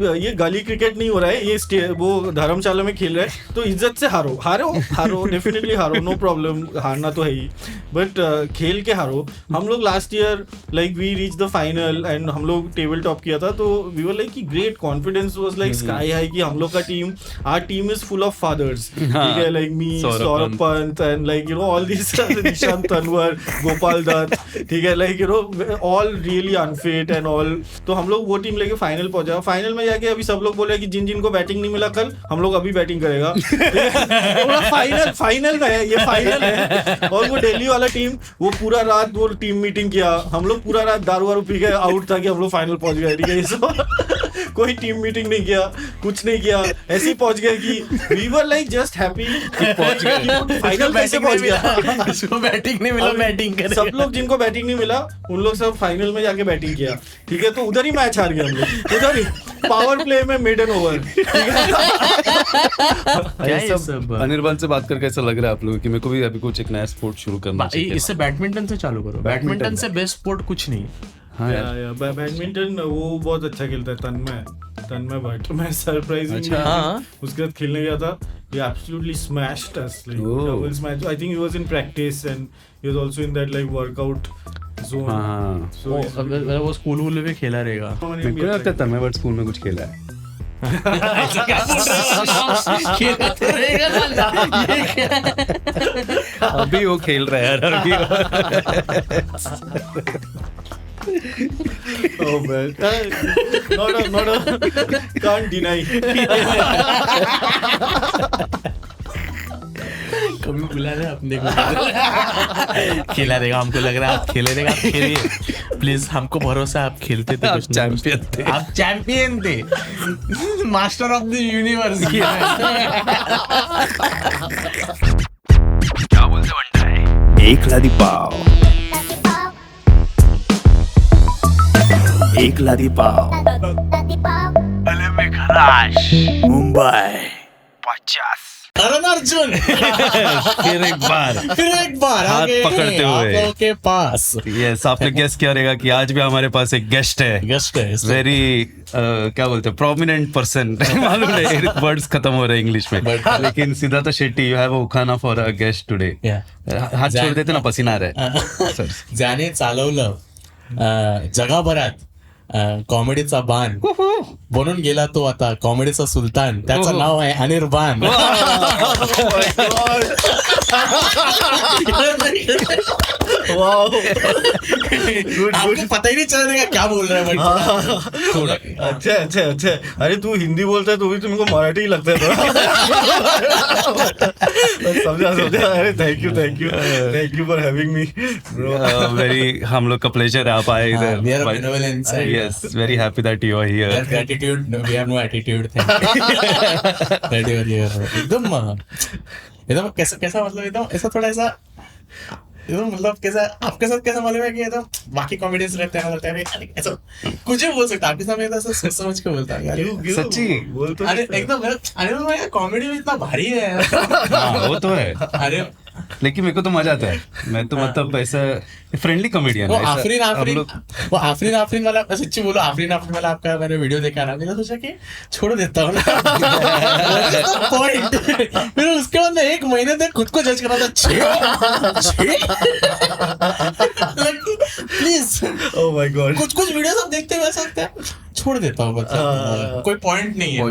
ये गली क्रिकेट नहीं हो रहा है, ये वो धर्मशाला में खेल रहे हैं, तो इज्जत से हारो डेफिनेटली हारो, नो प्रॉब्लम, हारना तो है ही, बट खेल के हारो. हम लोग last year like we reach the final and हम लोग टेबल टॉप किया था, तो we were like great confidence was like sky high कि हम लोग का team, our team is full of fathers, ठीक है, like me, Saurabh Pant and like all this Nishant Tanwar, Gopal Dutt, ठीक है, like all really unfit and all. तो हम लोग वो टीम लेके फाइनल पहुंचा. फाइनल में जाके अभी सब लोग बोले कि जिन को बैटिंग नहीं मिला कल, हम लोग अभी बैटिंग करेगा. फाइनल में है, ये फाइनल है. और वो दिल्ली वाला टीम, वो पूरा रात वो टीम मीटिंग किया, हम लोग पूरा रात दारू वारू पी के आउट था कि हम लोग फाइनल पहुंच गए, ठीक है. सो कोई टीम मीटिंग नहीं किया, कुछ नहीं किया, ऐसे ही पहुंच गए कि we were like just happy पहुंच गए. फाइनल कैसे पहुंच गया, जिसको बैटिंग नहीं मिला बैटिंग करे. सब लोग जिनको बैटिंग नहीं मिला उन लोग सब फाइनल में जाके बैटिंग किया, ठीक है. तो उधर ही मैच हार गए हम लोग, उधर ही पावर प्ले में मिडन ओवर, ठीक है. सब अनिर्बान से बात करके ऐसा लग रहा है आप लोगों की मेरे को भी अभी कुछ एक नया स्पोर्ट शुरू करना चाहिए. इससे बैडमिंटन से चालू करो. बैडमिंटन से बेस्ट स्पोर्ट कुछ नहीं. हाँ यार, बैडमिंटन वो बहुत अच्छा खेलता है, तन्मय भट्ट. मैं सरप्राइजिंग उसके साथ खेलने गया था, he absolutely smashed us, like doubles match. I think he was in practice and he was also in that like workout zone. हाँ. So वो स्कूल वूल में खेला रहेगा. मेरे को लगता है तन्मय भट्ट स्कूल में कुछ खेला है. अभी वो खेल रहा है यार, अभी. Oh man, not a can't deny. कभी बुला रहे अपने को, खिला देगा. हमको लग रहा है आप खेले देगा, आप खेलिए प्लीज, हमको भरोसा, आप खेलते थे, आप चैंपियन थे, आप चैंपियन थे, मास्टर ऑफ द यूनिवर्स. क्या बोलते बनता है, एक लादी पाव, एक लादी पाव, अले में खराश, मुंबई 50. करण अर्जुन फिर एक बार हाथ आगे पकड़ते हुए आप लोगों के पास. यस, आपने गेस किया रहेगा कि आज भी हमारे पास एक गेस्ट है. वेरी क्या बोलते हैं, प्रोमिनेंट पर्सन. मालूम नहीं वर्ड्स खत्म हो रहे हैं इंग्लिश में, लेकिन सिद्धार्थ शेट्टी, यू हैव उखाना फॉर अ गेस्ट टुडे. हाथ छोड़ देते ना, पसीना आ रहा है. ज्याने चालवलं जगाभरात कॉमेडीचा बाण बनून गेला तो आता कॉमेडीचा सुलतान, त्याचं नाव आहे अनिर्बान. आपको पता ही नहीं चला देगा क्या बोल रहा है. थोड़ा अच्छा. अरे तू हिंदी बोलता है तो भी तुमको मराठी ही लगता है समझा. अरे thank you for having me bro. Very, हम लोग का प्लेजर है आप आए इधर. Yes, very happy that you are here. Gratitude, we have no attitude. That you are here. एकदम कैसा मतलब एकदम ऐसा थोड़ा ऐसा एकदम मतलब कैसा आपके साथ कैसा मालूम है कि एकदम बाकी कॉमेडियंस रहते हैं, लगता है ऐसा कुछ भी बोल सकता है आपके सामने, ऐसा सोच समझ के बोलता है. सच्ची बोल तो अरे एकदम अरे कॉमेडी में इतना भारी है. वो तो है. अरे लेकिन मेरे को तो मजा आता है. मैं तो मतलब ऐसा फ्रेंडली कॉमेडियन है. वो आफरीन वाला, सच्ची बोलो, आफरीन वाला आपका मैंने वीडियो देखा ना, मैंने सोचा कि छोड़ देता हूँ पॉइंट. फिर उसके बाद एक महीने तक खुद को जज करा था. प्लीज, ओह माय गॉड, कुछ वीडियोस आप देखते हुए ऐसा लगता है छोड़ देता हूँ, मतलब कोई पॉइंट नहीं है.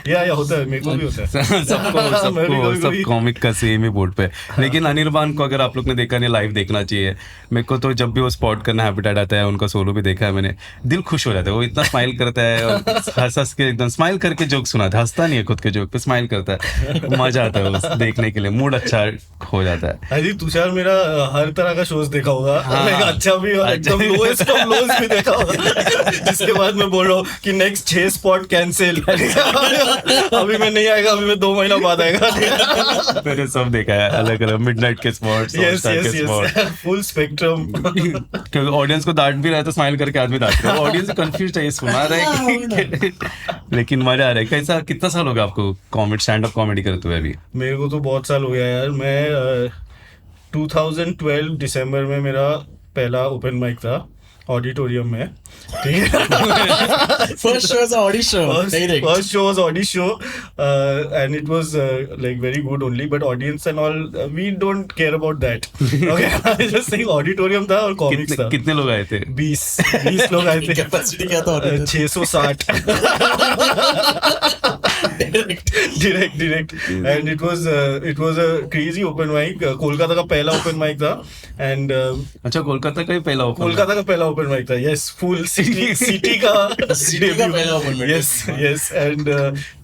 या होता है, मेरे को भी होता है. सब कॉमिक का सेम ही बोर्ड पे. लेकिन अनिर्बान को अगर आप लोग ने देखा नहीं, लाइव देखना चाहिए. मेरे को तो जब भी वो स्पॉट करना हैबिटेट आता है, उनका सोलो भी देखा है मैंने, दिल खुश हो जाता है. वो इतना स्माइल करता है और हंस के एकदम स्माइल करके जोक सुनाता है, हंसता नहीं है खुद के जोक पे, स्माइल करता है. मजा आता है उस देखने के लिए, मूड अच्छा हो जाता है. अरे तुषार मेरा हर तरह का शोज देखा होगा, अच्छा भी और एकदम लोएस्ट ऑफ लोज भी देखा होगा, जिसके बाद मैं बोल रहा हूँ कि नेक्स्ट 6 स्पॉट कैंसिल. अभी मैं नहीं आएगा, अभी मैं 2 महीना बाद आएगा. मैंने सब देखा है, अलग अलग मिडनाइट के स्पॉट्स, फुल स्पेक्ट्रम. क्योंकि ऑडियंस को डांट भी रहा है तो स्माइल करके आदमी डांट रहा है. ऑडियंस कंफ्यूज है, ये सुना रहा है लेकिन मजा आ रहा है. कैसा, कितना साल हो गया आपको कॉमेडी, स्टैंड अप कॉमेडी करते हुए? अभी मेरे को तो बहुत साल हो गया यार. मैं 2012 दिसंबर में मेरा पहला ओपन माइक था ऑडिटोरियम में, ठीक है. First show is Audi show. First show was Audi show, and it was like very good only, but audience and all we don't care about that. Okay, I just saying auditorium था और comics था. कितने लोग आए थे? 20 लोग आए थे. कैपेसिटी क्या था? 660. direct, and it was a crazy open mic. Kolkata का पहला open mic था, and अच्छा, कोलकाता का ही पहला ओपन. कोलकाता का पहला open mic था. Yes, full city का पहला open mic. yes, and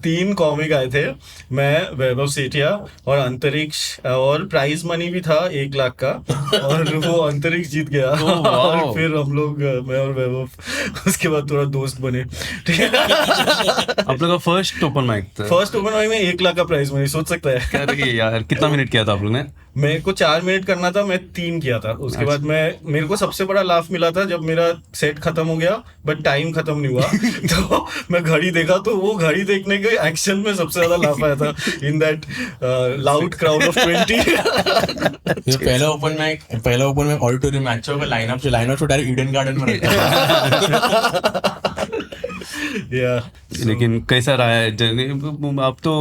3 comic आए थे. मैं, वैभव सेठिया और अंतरिक्ष, और प्राइज मनी भी था 1 लाख का, और वो अंतरिक्ष जीत गया. और फिर हम लोग, मैं और वैभव, उसके बाद थोड़ा दोस्त बने. ठीक है. आप लोग का फर्स्ट ओपन माइक था? फर्स्ट ओपन माइक में 1 लाख का प्राइज मनी, सोच सकता है. अरे यार, कितना मिनट किया था आप लोग ने? मेरे को 4 मिनट करना था, मैं 3 किया था. उसके बाद मेरे को सबसे बड़ा लाफ मिला था जब मेरा सेट खत्म हो गया बट टाइम खत्म नहीं हुआ. तो मैं घड़ी देखा, तो वो घड़ी देखने के एक्शन में सबसे ज्यादा लाफ आया था in that loud crowd of 20. ये पहला ओपन माइक ऑडिटोरियम में अच्छा होगा. लाइनअप तो डायरेक्ट ईडन गार्डन में रखा. लेकिन कैसा रहा है जर्नी? आप तो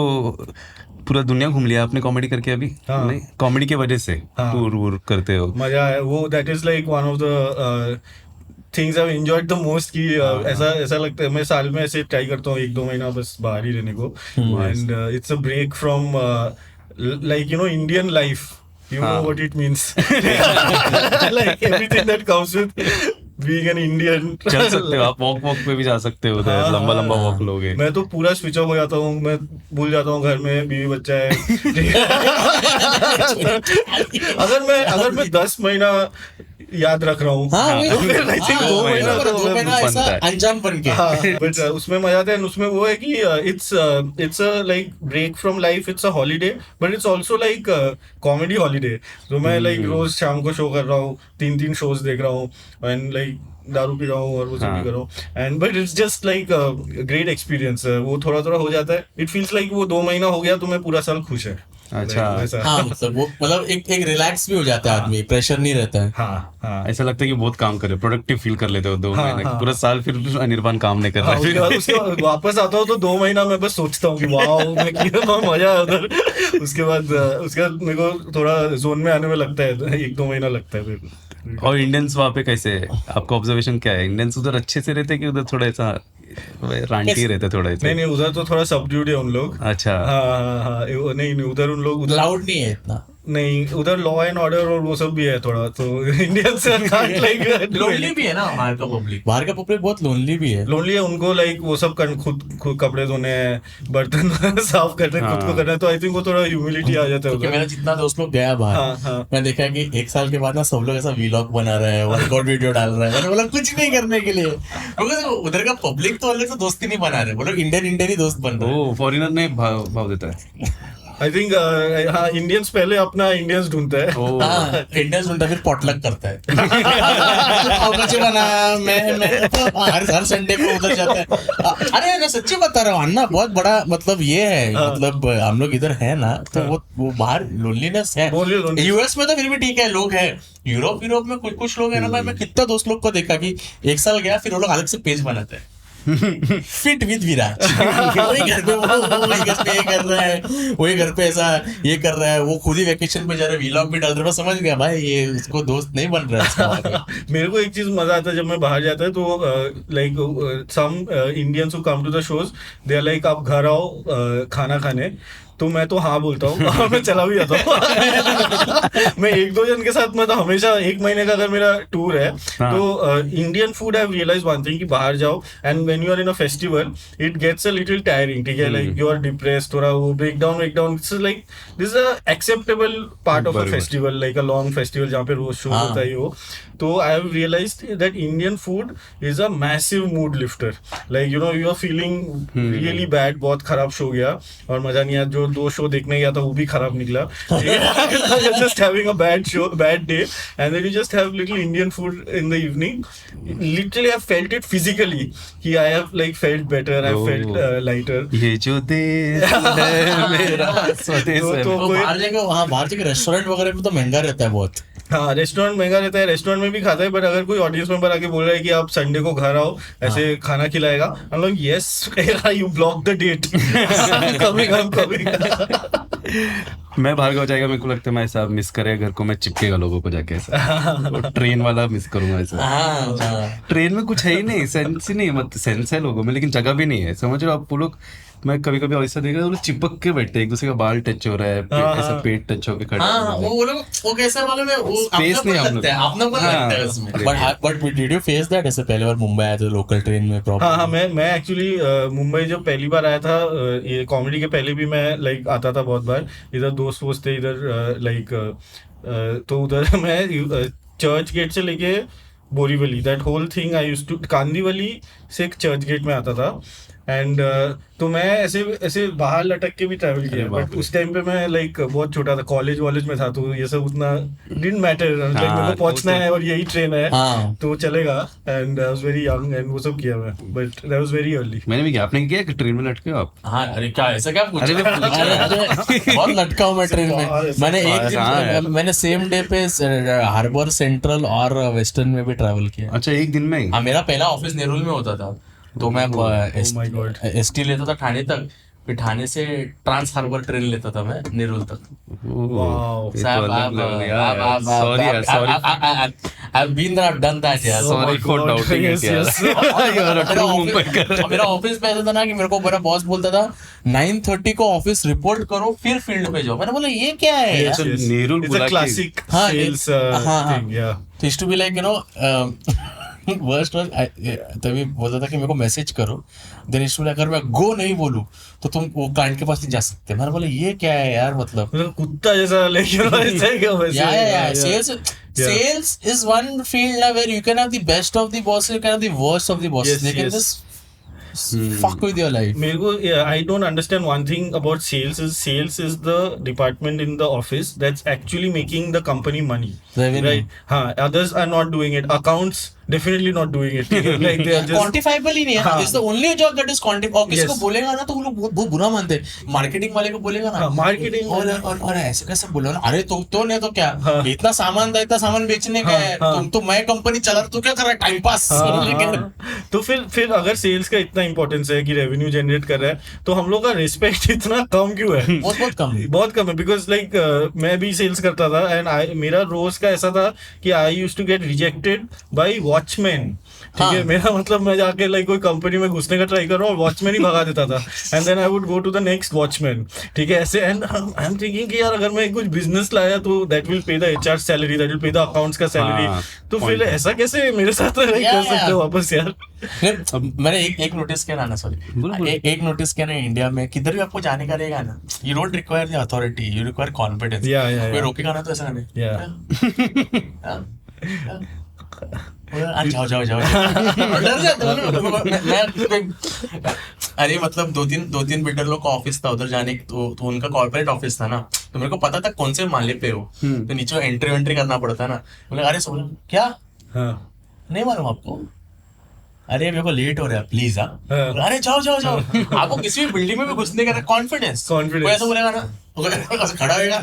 पूरा दुनिया घूम लिया आपने कॉमेडी करके अभी. हाँ. नहीं, कॉमेडी की वजह से टूर वूर करते हो. मजा आया वो. That is like one of the things I enjoyed the most. कि ऐसा लगता है मैं साल में ऐसे ट्राई करता हूँ 1-2 महीना बस बाहर ही रहने को. And it's a break from like you know Indian life. You know what it means. Like everything that comes with being an Indian. चल सकते हो आप, वॉक पे भी जा सकते हो उधर. लंबा वॉक लोगे. मैं तो पूरा स्विच ऑफ हो जाता हूँ. मैं भूल जाता हूँ घर में बीवी बच्चा है. अगर मैं 10 महीना याद रख रहा हूँ, I think 2 महीना तो ऐसा अनजान बन के. बट उसमें मजा आता है. उसमें वो है कि it's a like break from life. It's a holiday but it's also like comedy holiday. तो मैं लाइक रोज शाम को शो कर रहा हूँ, 3 शोज देख रहा हूँ, एंड लाइक दारू पी रहा हूँ और वो सब भी कर रहा हूँ. And but it's just like great experience. वो थोड़ा हो जाता है. इट फील्स लाइक वो 2 महीना हो गया तो मैं पूरा साल खुश है. अच्छा. हाँ, मतलब एक रिलैक्स भी हो जाता है आदमी, प्रेशर नहीं रहता है. हाँ. ऐसा लगता है कि बहुत काम करे, प्रोडक्टिव फील कर लेते हो 2 महीने. पूरा साल फिर अनिर्बान काम नहीं कर रहा है. उसके बाद वापस आता हूँ तो 2 महीना मैं बस सोचता हूँ कि वाओ मैं किया, मजा है उधर. उसके बाद मेरे को थोड़ा जोन में आने में लगता है 1-2 महीना लगता है मेरे को. और इंडियंस वहाँ पे कैसे है? आपका ऑब्जर्वेशन क्या है? इंडियंस उधर अच्छे से रहते कि उधर थोड़ा ऐसा रांटी रहते थोड़ा ऐसा? नहीं, उधर तो थोड़ा सबड्यूड है उन लोग. अच्छा. हाँ. नहीं, उधर उन लोग लाउड नहीं है इतना. नहीं, उधर लॉ एंड ऑर्डर और वो सब भी है थोड़ा. तो इंडियन से लाइक लोनली भी है ना बाहर का पब्लिक बहुत लोनली भी है. लोनली है. उनको लाइक वो सब खुद कपड़े धोने हैं, बर्तन साफ करने खुद को करना है. तो आई थिंक वो थोड़ा ह्यूमिलिटी आ जाता है उधर. मेरा जितना दोस्त लोग गया बाहर, मैं देखा कि 1 साल के बाद ना सब लोग ऐसा व्लॉग बना रहे हैं, वर्कआउट वीडियो डाल रहे हैं. मैंने बोला कुछ नहीं करने के लिए. उधर का पब्लिक तो अलग से दोस्ती नहीं बना रहे. वो लोग इंडियन ही दोस्त बन रहे हैं. फॉरेनर ने भाव देता है. आई थिंक हाँ, इंडियंस पहले अपना इंडियंस ढूंढता है. इंडियंस ढूंढता फिर पॉटलक करता है. मैं हर संडे को उधर जाता है. अरे मैं सच्ची बता रहा हूँ अन्ना, बहुत बड़ा मतलब ये है. मतलब हम लोग इधर है ना तो वो बाहर लोनलीनेस है. यूएस में तो फिर भी ठीक है, लोग है. यूरोप में कुछ लोग है ना. मैं कितना दोस्त लोग को देखा कि 1 साल गया फिर वो लोग अलग से पेज बनाते हैं. फिट विद विराज. वही घर पे ये कर रहा है, वही घर पे ऐसा ये कर रहा है, वो खुद ही वेकेशन पे जा रहा है, व्लॉग भी डाल रहा है. समझ गया भाई ये उसको दोस्त नहीं बन रहा है. मेरे को एक चीज मजा आता है जब मैं बाहर जाता है तो like some Indians who come to the shows, they are like आप घर आओ खाना खाने. तो मैं तो हाँ बोलता हूँ. मैं चला भी जाता हूँ. मैं 1-2 जन के साथ मैं तो हमेशा 1 महीने का अगर मेरा टूर है तो Indian food I realise one thing कि बाहर जाओ and when you are in a festival it gets a little tiring. ठीक है, लाइक यू आर डिप्रेस्ड, थोड़ा वो break down it's like this is a acceptable part of a festival, like a long festival जहाँ पे रोज show होता है वो. तो I have realised that Indian food is a massive mood lifter. Like you no you are feeling really bad, बहुत खराब show गया और मजा नहीं आया. जो 2 शो देखने गया था वो भी खराब निकला. Just having a bad day, and then you just have little Indian food in the evening. Literally, I felt it physically. कि I have like felt better, I felt lighter. ये जो देश है मेरा स्वदेश है. तो बाहर जाके रेस्टोरेंट वगैरह में तो महंगा रहता है बहुत. हाँ रेस्टोरेंट महंगा रहता है, रेस्टोरेंट में भी खाता है, बट अगर कोई ऑडियंस मेंबर आके बोल रहा है कि आप संडे को घर आओ ऐसे खाना खिलाएगा, हम लोग yes you block the date coming मैं बाहर का जाएगा, मेरे को लगता है मैं ऐसा मिस करेगा घर को, मैं चिपकेगा लोगों को जाके ऐसा ट्रेन वाला मिस करूंगा ऐसा। ट्रेन में कुछ है ही नहीं, सेंस ही नहीं, मतलब सेंस है लोगों में लेकिन जगह भी नहीं है, समझ रहे हो आप। वो लोग, मैं कभी कभी ऐसा देख रहा हूँ, वो लोग चिपक के बैठते हैं, एक दूसरे का बाल टच हो रहा है, ऐसा पेट टच होके खड़े वो कैसा मालूम है, वो Space नहीं हम लोग। अपनापन लगता है उसमें। But did you face that ऐसे पहले बार मुंबई आए थे लोकल ट्रेन में प्रॉब्लम? हाँ मैं एक्चुअली मुंबई जब पहली बार आया था, ये कॉमेडी के पहले भी मैं लाइक आता था बहुत बार, इधर दोस्त वोस्त थे इधर लाइक, तो उधर मैं चर्च गेट से लेके Borivali, that whole thing I used to, Kandivali से चर्च गेट में आता था एंड तो मैं ऐसे ऐसे बाहर लटक के भी ट्रैवल किया, बट उस टाइम पे मैं लाइक बहुत छोटा था, कॉलेज वॉलेज में था, तो ये सब उतना डिडंट मैटर, लाइक मेरे को पहुंचना है और यही ट्रेन है तो चलेगा, and I was very young and वो सब किया मैं, but that was very early. मैंने भी किया, आपने किया ट्रेन में लटके हो आप? हाँ, अरे क्या ऐसा क्या पूछा? बहुत लटका हूँ मैं ट्रेन में। मैंने एक दिन मैंने सेम डे पे हार्बर सेंट्रल और वेस्टर्न में भी ट्रैवल किया। अच्छा, एक दिन में? हाँ, मेरा पहला ऑफिस नेरुल में होता था, तो मैं एसटी लेता था ठाणे तक, फिर ठाणे से ट्रांस हार्बर ट्रेन लेता था मैं नेरुल तक। मेरा ऑफिस में ऐसा था ना कि मेरे को मेरा बॉस बोलता था 9:30 को ऑफिस रिपोर्ट करो फिर फील्ड पे जाओ। मैंने बोला ये क्या है यार? नेरुल बोला क्लासिक सेल्स थिंग, या तो it to be like you know worst was, तभी बोलता था कि मेरे को मैसेज करो, देन इसमें अगर मैं गो नहीं बोलूं तो तुम वो क्लाइंट के पास नहीं जा सकते। मैंने बोला ये क्या है यार, मतलब कुत्ता जैसा लेकिन ऐसा है क्या वैसे? Sales is one field where you can have the best of the bosses, you can have the worst of the bosses. They can just fuck with your life. मेरे को I don't understand one thing about sales is the department in the office that's actually making the company money. Revenue. Right? हाँ, others are not doing it. Accounts definitely not doing it. Like they are just quantifiable ही नहीं है। हाँ. It's the only job that is quantifiable। और किसी को Yes. बोलेगा ना तो वो लोग बहुत बुरा मानते हैं। मार्केटिंग वाले को बोलेगा ना, marketing और ऐसे कैसे बोलो ना, अरे तो नहीं तो क्या, हाँ. इतना सामान बेचने का है, हाँ. तुम तो मैं कंपनी चला रहा, तू क्या कर रहा है, टाइम पास। तो फिर अगर सेल्स का इतना इंपॉर्टेंस है कि रेवेन्यू जनरेट कर रहा है, तो हम लोग का रिस्पेक्ट इतना कम क्यों है? बहुत कम है, बिकॉज लाइक मैं भी सेल्स करता था एंड मेरा रोज का ऐसा था कि I used to get rejected by watchman. ठीक है, मेरा मतलब मैं जाके लाइक कोई कंपनी में घुसने का ट्राई कर रहा हूँ और वॉचमैन ही भगा देता था, and then I would go to the next watchman. ठीक है, ऐसे एंड आई एम थिंकिंग कि यार अगर मैं कुछ बिजनेस लाया तो that will pay the HR salary, that will pay the accounts का सैलरी, तो फिर ऐसा कैसे मेरे साथ कर सकते हो वापस यार? मैंने एक नोटिस किया ना, सॉरी, एक नोटिस किया ना, इंडिया में किधर भी आपको जाने का रहेगा ना, you don't require the authority, you require confidence. कोई रोकेगा ना तो ऐसा नहीं, जाओ डर जाता हूँ। अरे मतलब दो तीन बिल्डर लोग का ऑफिस था उधर जाने, तो उनका कॉर्पोरेट ऑफिस था ना, तो मेरे को पता था कौन से माले पे हो, तो नीचे एंट्री करना पड़ता ना। बोले अरे सोलह क्या नहीं मालूम आपको? अरे मेरे को लेट हो रहा है प्लीज। अरे जाओ आपको किसी भी बिल्डिंग में भी घुसने का कॉन्फिडेंस ऐसा बोलेगा ना, खड़ा होगा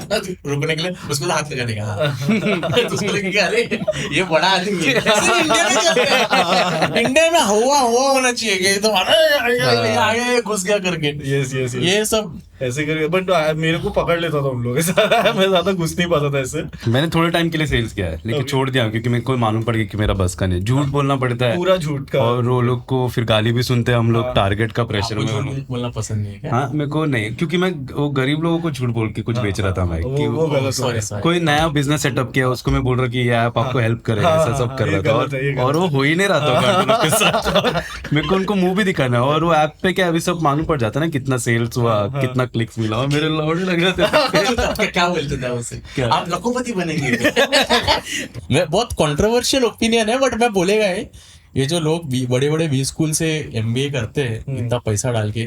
रुकने के लिए, उसको हाथ लगाने का, तो उसको लगेगा अरे ये बड़ा आदमी है। इंडिया में हुआ होना चाहिए कि तो आगे घुस गया करके। यस ये सब ऐसे करके, बट मेरे को पकड़ लेता था उन लोग, मैं ज्यादा घुस नहीं पाता था ऐसे। मैंने थोड़े टाइम के लिए सेल्स किया है, लेकिन छोड़ दिया क्योंकि मेरे को मालूम पड़ गया कि मेरा बस का नहीं, झूठ बोलना पड़ता है, पूरा झूठ का, और वो लोग को फिर गाली भी सुनते हैं हम लोग, टारगेट का प्रेशर में। बोलना पसंद नहीं है क्या? हाँ, मेरे को नहीं, क्योंकि मैं वो गरीब लोगों को झूठ बोल के कुछ बेच रहा था मैं, कि वो गलत है। कोई नया बिजनेस सेटअप किया, उसको मैं बोल रहा कि ये ऐप आपको हेल्प करेगा, ऐसा सब कर रहा था, और वो हो ही नहीं रहा था। मेरे को उनको मुंह भी दिखाना है, और वो ऐप पे क्या अभी सब मालूम पड़ जाता है ना, कितना सेल्स हुआ, कितना क्लिक्स मिला, और मेरे लौड़े लग रहे थे। क्या बोलते थे उसे, आप लखोपति बनेंगे। मैं बहुत कंट्रोवर्शियल ओपिनियन है, बट मैं बोलेगा ये जो लोग बड़े बी स्कूल से MBA करते हैं इतना पैसा डाल के,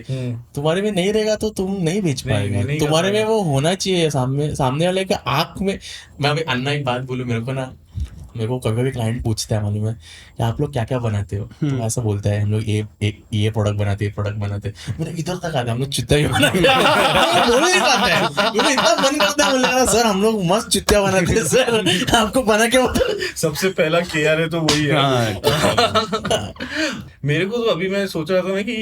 तुम्हारे में नहीं रहेगा तो तुम नहीं बेच पाएगा, तुम्हारे में वो होना चाहिए, सामने वाले के आंख में। मैं अभी अन्ना एक बात बोलूं, मेरे को ना मेरे को कभी कभी क्लाइंट पूछता है मालूम है कि आप लोग क्या क्या बनाते हो, तो ऐसा बोलता है हम लोग ये प्रोडक्ट बनाते हैं मेरा इधर तक आता है हम लोग चुत्ता ही बनाते हैं बोल नहीं पाते हैं मेरा इतना मन करता है बोलने का सर हम लोग मस्त चुत्ता बनाते हैं सर आपको बना के सबसे पहला केआर है तो वही है। हाँ, मेरे को तो अभी मैं सोच रहा था ना कि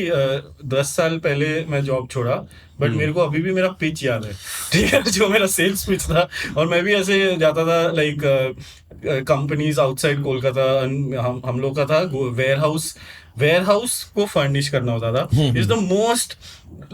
10 साल पहले मैं जॉब छोड़ा, बट मेरे को अभी भी मेरा पिच याद है, ठीक है, जो मेरा सेल्स पिच था। और मैं भी ऐसे जाता था लाइक कंपनीज आउटसाइड कोलकाता, हम लोग का था वेयर हाउस को फर्निश करना होता था। Is the most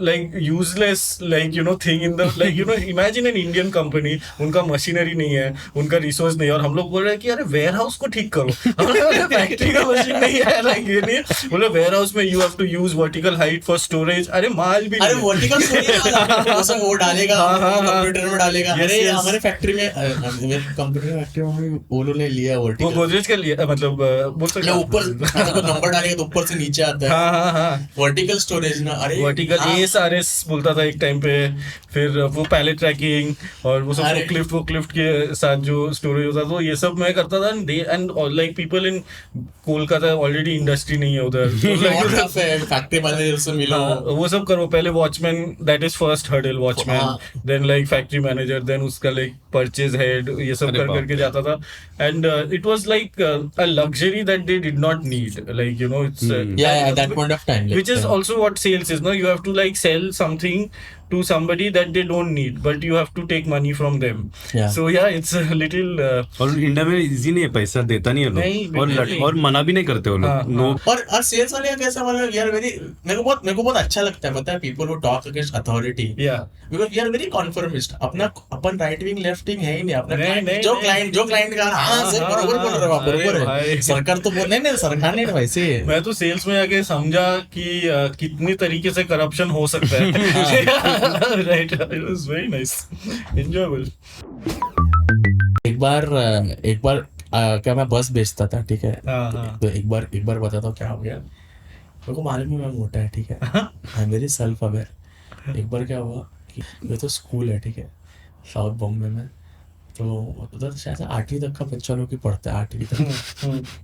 like useless like you know thing in the like you know imagine an Indian company, उनका मशीनरी नहीं है, उनका रिसोर्स नहीं है, और हम लोग बोल रहे हैं कि अरे वेयर हाउस को ठीक करो, फैक्ट्री का मशीन नहीं है, लाइक ये नहीं बोले वेयर हाउस में you have to use vertical height for storage. अरे माल भी अरे वर्टिकल स्टोरेज वो डालेगा कंप्यूटर में डालेगा। अरे हमारे फैक्ट्री में कंप्यूटर फैक्ट्री में ओलो ने लिया वर्टिकल, वो गोदरेज का लिया, मतलब बोल सकते ऊपर नंबर डालेगा तो ऊपर से नीचे आता है। हाँ वर्टिकल स्टोरेज ना, अरे वर्टिकल ASRS बोलता था एक टाइम पे, फिर वो पैलेट ट्रैकिंग और वो सब क्लिफ्ट के साथ जो स्टोरेज होता था, ये सब मैं करता था। And like people in Kolkata already industry नहीं है उधर, फैक्ट्री मैनेजर से मिलो, वो सब करो। पहले watchman, that is first hurdle, watchman, then like factory manager, then उसका लाइक परचेज हेड, ये सब करके जाता था। And it was like a luxury that they did not need, like you know it's at that point of time, which is also what sales is, no? You have to like sell something to somebody that they don't need, but you have to take money from them. Yeah. So yeah, it's a little और India में easy नहीं है, पैसा देता नहीं है लोग, और मना भी नहीं करते वो लोग। नो और सेल्स वाले का कैसा मतलब यार मेरे को बहुत अच्छा लगता है, पता है, people who talk against authority, because we are very conformist. अपन राइट विंग लेफ्ट विंग है ही नहीं अपना, जो क्लाइंट का हां सर बरोबर बोल रहे हो आप, बरोबर है, सरकार तो बोल नहीं सरकार नहीं वैसे। मैं तो सेल्स में आके समझा कि कितनी तरीके से करप्शन हो सकता है। Right, it was very nice, enjoyable. एक बार क्या मैं बस बेचता था, ठीक है, तो एक बार बताता हूँ क्या हो गया। मेरे को मालूम है मैं मोटा है, ठीक है, I am very self aware. एक बार क्या हुआ कि ये तो स्कूल है, ठीक है, साउथ बॉम्बे में, तो उधर शायद 8वीं तक का बच्चा लोग ही पढ़ता है, 8वीं तक।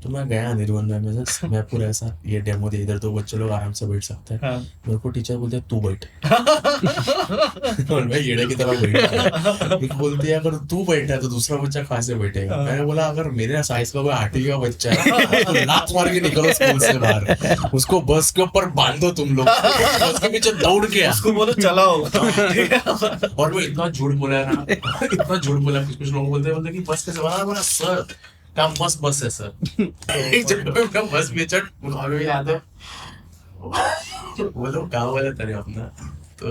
तो मैं गया निर्बंध में, मैं पूरा ऐसा ये डेमो दे, इधर तो बच्चे लोग आराम से बैठ सकते हैं। मेरे को टीचर बोलते तू बैठ, और मैं येड़े की तरह बैठ, बोलते हैं अगर तू बैठा है तो दूसरा बच्चा कहाँ से बैठेगा। मैंने बोला अगर मेरे साइज का कोई 8वीं का बच्चा है तो लात मार के निकलो स्कूल से बाहर, उसको बस के ऊपर बांधो तुम लोग, बस के पीछे दौड़ के उसको बोलो चलाओ। और वो इतना झूठ बोला ना, इतना झूठ बोला, कुछ लोग बोलते कि बस कैसे बना, बोला सर क्या मस्त बस है सर। एक जगह पे बस में चढ़, मुझे याद है वो लोग गाँव वाले तरह अपना, तो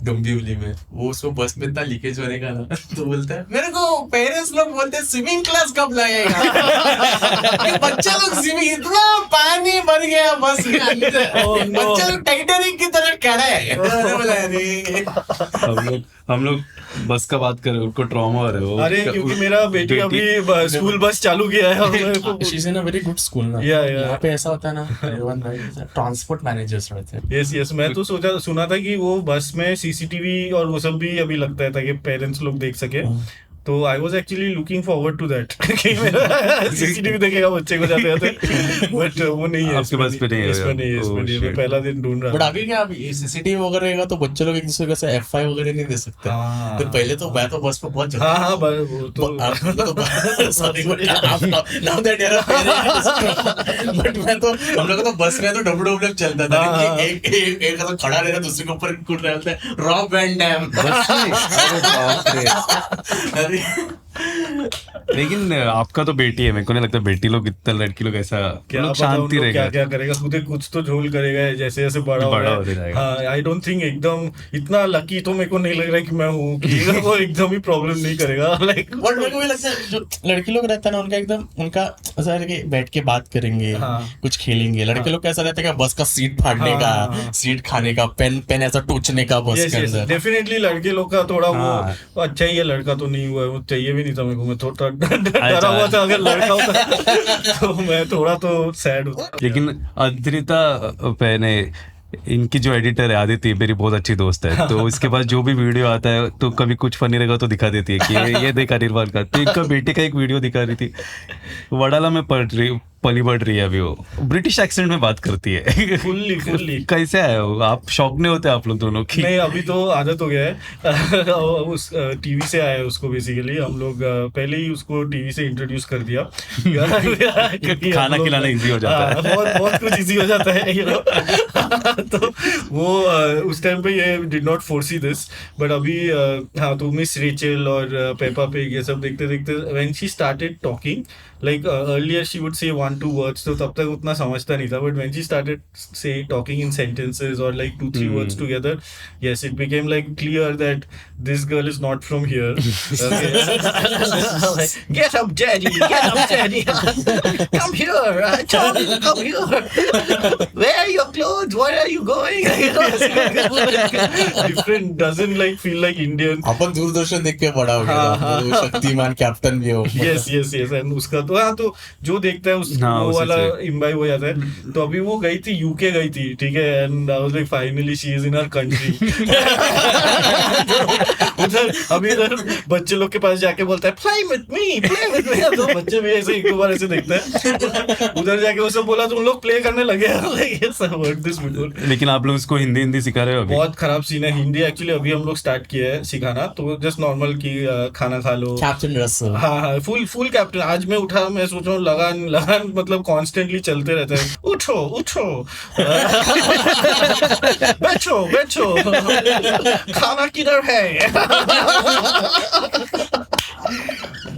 डोंबिवली में वो उसको बस में इतना लीकेज होने का ना, तो बोलता है मेरे को पेरेंट्स लोग बोलते हैं स्विमिंग क्लास कब लगेगा। बच्चा लोग स्विमिंग, इतना पानी भर गया बस के अंदर, बच्चा लोग टाइटैनिक की तरह खड़ा है। हम लोग बस का बात करें, उनको ट्रॉमा हो रहा है। अरे क्योंकि मेरा बेटी अभी स्कूल बस चालू किया है, she is in a very good school ना, यहाँ पे ऐसा होता है ना, ट्रांसपोर्ट मैनेजर्स रहते हैं। यस मैं तो सुना था कि वो बस में सीसीटीवी और वो सब भी अभी लगता है ताकि पेरेंट्स लोग देख सके, तो I was actually looking forward to that कि मेरा सीसीटीवी देखेगा बच्चे को जाते जाते, बट वो नहीं है आपके पास पे नहीं है, इसमें नहीं है, मैं पहला दिन ढूंढ रहा। बट अभी क्या, अभी सीसीटीवी वगैरह रहेगा तो बच्चे लोग एक दूसरे को से F5 वगैरह नहीं दे सकते। तो पहले तो मैं तो बस पे बहुत हां वो तो सॉरी नाउ दैट यार, बट मैं तो हम लोग तो बस में तो डब्ल्यू चलता था कि एक ऐसा खड़ा रहता, दूसरे के ऊपर कूद रहा था, रॉब वैन डैम। लेकिन आपका तो बेटी है, मेरे को नहीं लगता बेटी लोग इतना, लड़की लोग ऐसा क्या शांति रहेगा, क्या करेगा, खुद कुछ तो झोल करेगा जैसे जैसे बड़ा होते जाएगा। आई डोंट थिंक एकदम इतना लकी तो मेरे को नहीं लग रहा है कि मैं हूँ कि वो एकदम ही प्रॉब्लम नहीं करेगा। लाइक बट मेरे को भी लगता है जो लड़की लोग रहता है ना, उनका एकदम उनका ऐसा है कि बैठ के बात करेंगे, कुछ खेलेंगे। लड़के लोग कैसा रहता है कि बस का सीट फाड़ने का, सीट खाने का, पेन ऐसा टूचने का बस के अंदर। डेफिनेटली लड़के लोग का थोड़ा वो अच्छा ही है, लड़का तो नहीं हुआ, वो चाहिए भी नहीं था मेरे को, मैं थोड़ा डरा हुआ था अगर लड़का होता तो मैं थोड़ा तो सैड होता। लेकिन अद्रिता पहने इनकी जो एडिटर है आदित्य मेरी बहुत अच्छी दोस्त है, तो इसके पास जो भी वीडियो आता है तो कभी कुछ फनी रहेगा तो दिखा देती है कि ये देख अनिर्बान का। तो इनका बेटे का एक वीडियो दिखा रही थी, वडाला में पली बढ़ रही है अभी, वो ब्रिटिश एक्सेंट में बात करती है फुल्ली कैसे आए हो आप? शौक नहीं होते आप लोग दोनों की? नहीं, अभी तो आदत हो गया है। उस टीवी से आया है उसको, बेसिकली हम लोग पहले ही उसको टीवी से इंट्रोड्यूस कर दिया क्योंकि खाना खिलाना इजी हो जाता है। बहुत बहुत कुछ इजी हो जाता है तो वो उस टाइम पे ये did not foresee this, but अभी हाँ, तो मिस रेचल और पेपा पिग ये सब देखते देखते when she started talking, like earlier she would say 1-2 words, तो तब तक उतना समझता नहीं था, but when she started say talking in sentences or like 2-3 words together, yes, it became like clear that this girl is not from here. Okay. Get up daddy, come here, Tommy, come here, where are your clothes, where are you going? Different, doesn't like feel like Indian. अपन दूरदर्शन देख के बड़ा हो गया, वो Shaktimaan captain भी हो। yes and उसका तो हाँ, तो जो देखता है उस हाँ, वो उसी वाला से। इम्बाइब हो जाता है। तो अभी वो गई थी, यूके गई थी, ठीक है, and I was like finally she is in her country. उधर अभी इधर बच्चे लोग के पास जाके बोलता है प्ले विद मी, तो बच्चे भी ऐसे एक दो बार ऐसे देखते हैं। उधर जाके वो सब बोला तो उन लोग प्ले करने लगे। लेकिन आप लोग उसको हिंदी सिखा रहे हो अभी? बहुत खराब सीन है हिंदी, एक्चुअली अभी हम लोग स्टार्ट किया है सिखाना, तो जस्ट नॉर्मल की खाना खा लो, कैप्टन रसल। हाँ, फुल कैप्टन। आज मैं उठा, मैं सोच रहा हूँ लगान मतलब कॉन्स्टेंटली चलते रहता है, उठो बैठो खाना किधर है।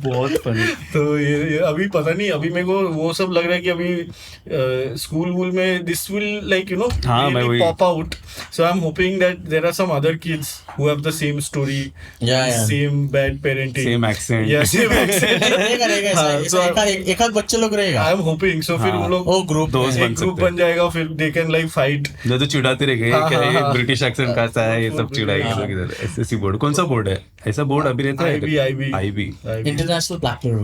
बहुत फनी। तो ये अभी पता नहीं, अभी मेरे को वो सब लग रहा है कि अभी स्कूल वूल में this will like you know हाँ, मैं वही- pop out, so I am hoping that there are some other kids who have the same story, Yeah. Same bad parenting, same accent. या सेम एक्सेंट। रहेगा, एक आध बच्चे लोग रहेगा। आई एम होपिंग, सो फिर हाँ। वो लोग ओ ग्रुप दोस्त बन एक ग्रुप सकते हैं। बन जाएगा, फिर दे कैन लाइक फाइट। जो तो चिढ़ाते रह गए हाँ, क्या हाँ, ये हाँ। ब्रिटिश एक्सेंट कैसा है, ये सब चिढ़ाएंगे लोग इधर। एसएससी बोर्ड कौन सा बोर्ड है? ऐसा बोर्ड अभी रहता है? IB इंटरनेशनल बैचलर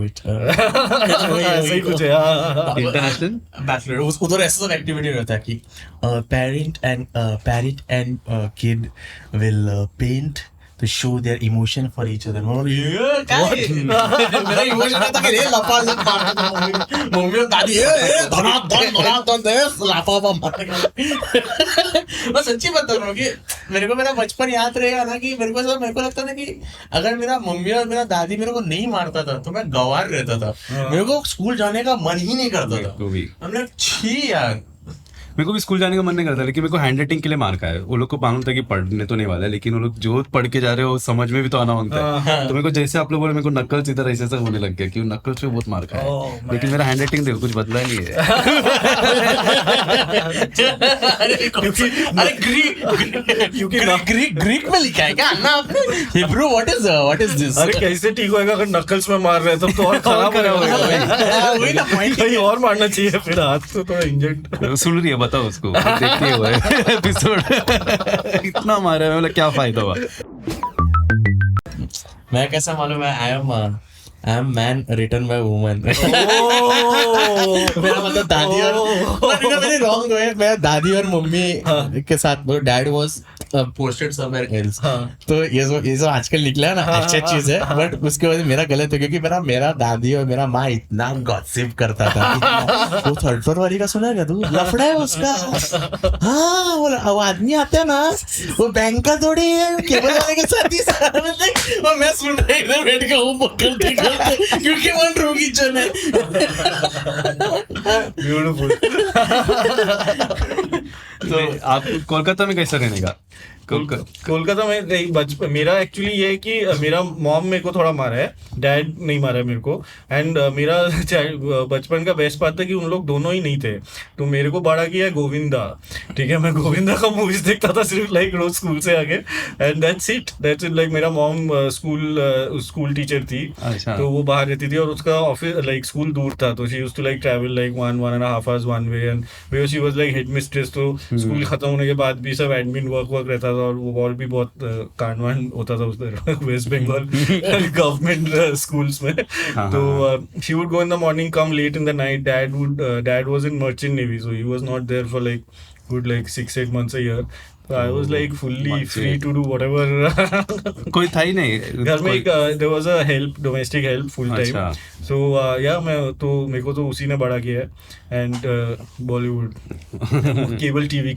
ऐसा ही कुछ है। हाँ। इंटरनेशनल बैचलर उधर ऐसा सब एक्टिविटी रहता है कि parent and kid will paint to show their emotion for each other. मेरा इमोशन था कि रे लफा लफ मार मम्मी और दादी धन दे लफा मार। मैं सच्ची बता रहा हूँ कि मेरे को मेरा बचपन याद रहेगा ना, कि मेरे को लगता था कि अगर मेरा मम्मी और मेरा दादी मेरे को नहीं मारता था तो मैं गंवार रहता था। मेरे को स्कूल जाने का मन ही नहीं करता था। भी हमने छी यार, मेरे को भी स्कूल जाने का मन नहीं करता, लेकिन मेरे को हैंड राइटिंग के लिए मार का है। वो लोग को मालूम था कि पढ़ने तो नहीं वाला है, लेकिन वो लोग जो पढ़ के जा रहे हो समझ में भी तो आना होता है। तो मेरे को जैसे आप लोग बोले, मेरे को नक्कल्स इधर ऐसे ऐसा होने लग गया कि नक्कल्स में बहुत मार का है, लेकिन मेरा हैंड राइटिंग देखो कुछ बदला नहीं है। क्योंकि ग्रीक में लिखा है क्या अन्ना आपने? Hebrew what is this? अरे कैसे ठीक होएगा अगर नकल्स में मार रहे हैं, तब तो और खराब होगा। वही ना पॉइंट। कहीं और मारना चाहिए, फिर हाथ तो थोड़ा इंजर्ड। सुन रही है, बताओ उसको, देखती है वो एपिसोड। इतना मारा है, मतलब क्या फायदा हुआ? मैं कैसा मालूम है? I am man written by woman. मेरा मतलब दादी और मेरे रॉन्ग है, मैं दादी और मम्मी के साथ, dad was posted somewhere else. तो ये जो आजकल निकला है ना, अच्छा चीज है, बट उसके वजह से मेरा गलत है, क्योंकि मेरा दादी और मेरा माँ इतना गॉसिप करता था। वो थर्ड फ्लोर वाली का सुना है क्या तू? लफड़ा है उसका। हाँ, वो आदमी आता है ना, वो बैंक का थोड़ी है, केबल वाले के साथ ही सारा मतलब। और मैं सुन रहा इधर बैठ के वो पकड़ते क्योंकि वन रोगी जन है। ब्यूटीफुल। तो आप कोलकाता में कैसा रहने का? कोलकाता में नहीं, बचपन मेरा एक्चुअली ये है कि मेरा मॉम मेरे को थोड़ा मारा है, डैड नहीं मारा है मेरे को। एंड मेरा बचपन का बेस्ट पार्ट था कि उन लोग दोनों ही नहीं थे, तो मेरे को बड़ा किया है गोविंदा। ठीक है, मैं गोविंदा का मूवीज देखता था सिर्फ लाइक रोज स्कूल से आके, एंड दैट्स इट लाइक। मेरा मॉम स्कूल टीचर थी, अच्छा। तो वो बाहर रहती थी और उसका ऑफिस लाइक स्कूल दूर था, तो she used to like travel like 1.5 hours one way, and because she was like head mistress, तो स्कूल खत्म होने के बाद भी सब एडमिन वर्क रहता था, और वो और भी बहुत कांडवान होता था उधर वेस्ट बंगाल गवर्नमेंट स्कूल्स में। तो she would go in the morning, come late in the night. Dad was in merchant navy, so he was not there for like good like 6-8 months a year. So I was like fully months, free yeah. to do whatever. कोई था ही नहीं घर में एक there was a help, domestic help full time. अच्छा. So yeah, मेरे को तो उसी ने बड़ा किया है. And Bollywood, केबल टीवी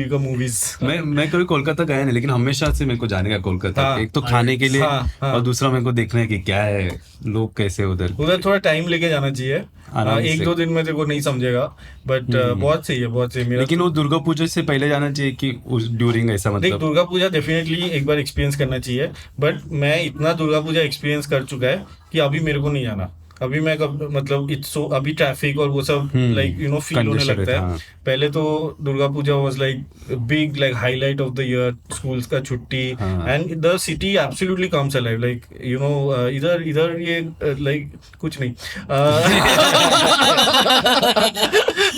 का मूवीज. मैं कभी कोलकाता गया नहीं, लेकिन हमेशा से मेरे को जाने का कोलकाता. हाँ. एक तो खाने के लिए, हाँ. और दूसरा मेरे को देखना है कि क्या है, लोग कैसे उधर थोड़ा टाइम लेके जाना चाहिए. आराम से. 1-2 दिन में तेरे को नहीं समझेगा, बट बहुत सही है मेरा. लेकिन वो दुर्गा पूजा से पहले जाना चाहिए कि उस ड्यूरिंग ऐसा देख, मतलब. दुर्गा पूजा डेफिनेटली एक बार एक्सपीरियंस करना चाहिए, बट मैं इतना दुर्गा पूजा एक्सपीरियंस कर चुका है कि अभी मेरे को नहीं जाना. अभी मैं मतलब अभी ट्रैफिक और वो सब लाइक यू नो फील होने लगता है. हाँ. पहले तो Durga Puja was like big like highlight of the year, schools का छुट्टी, and the city absolutely comes alive like you know. इधर ये लाइक कुछ नहीं.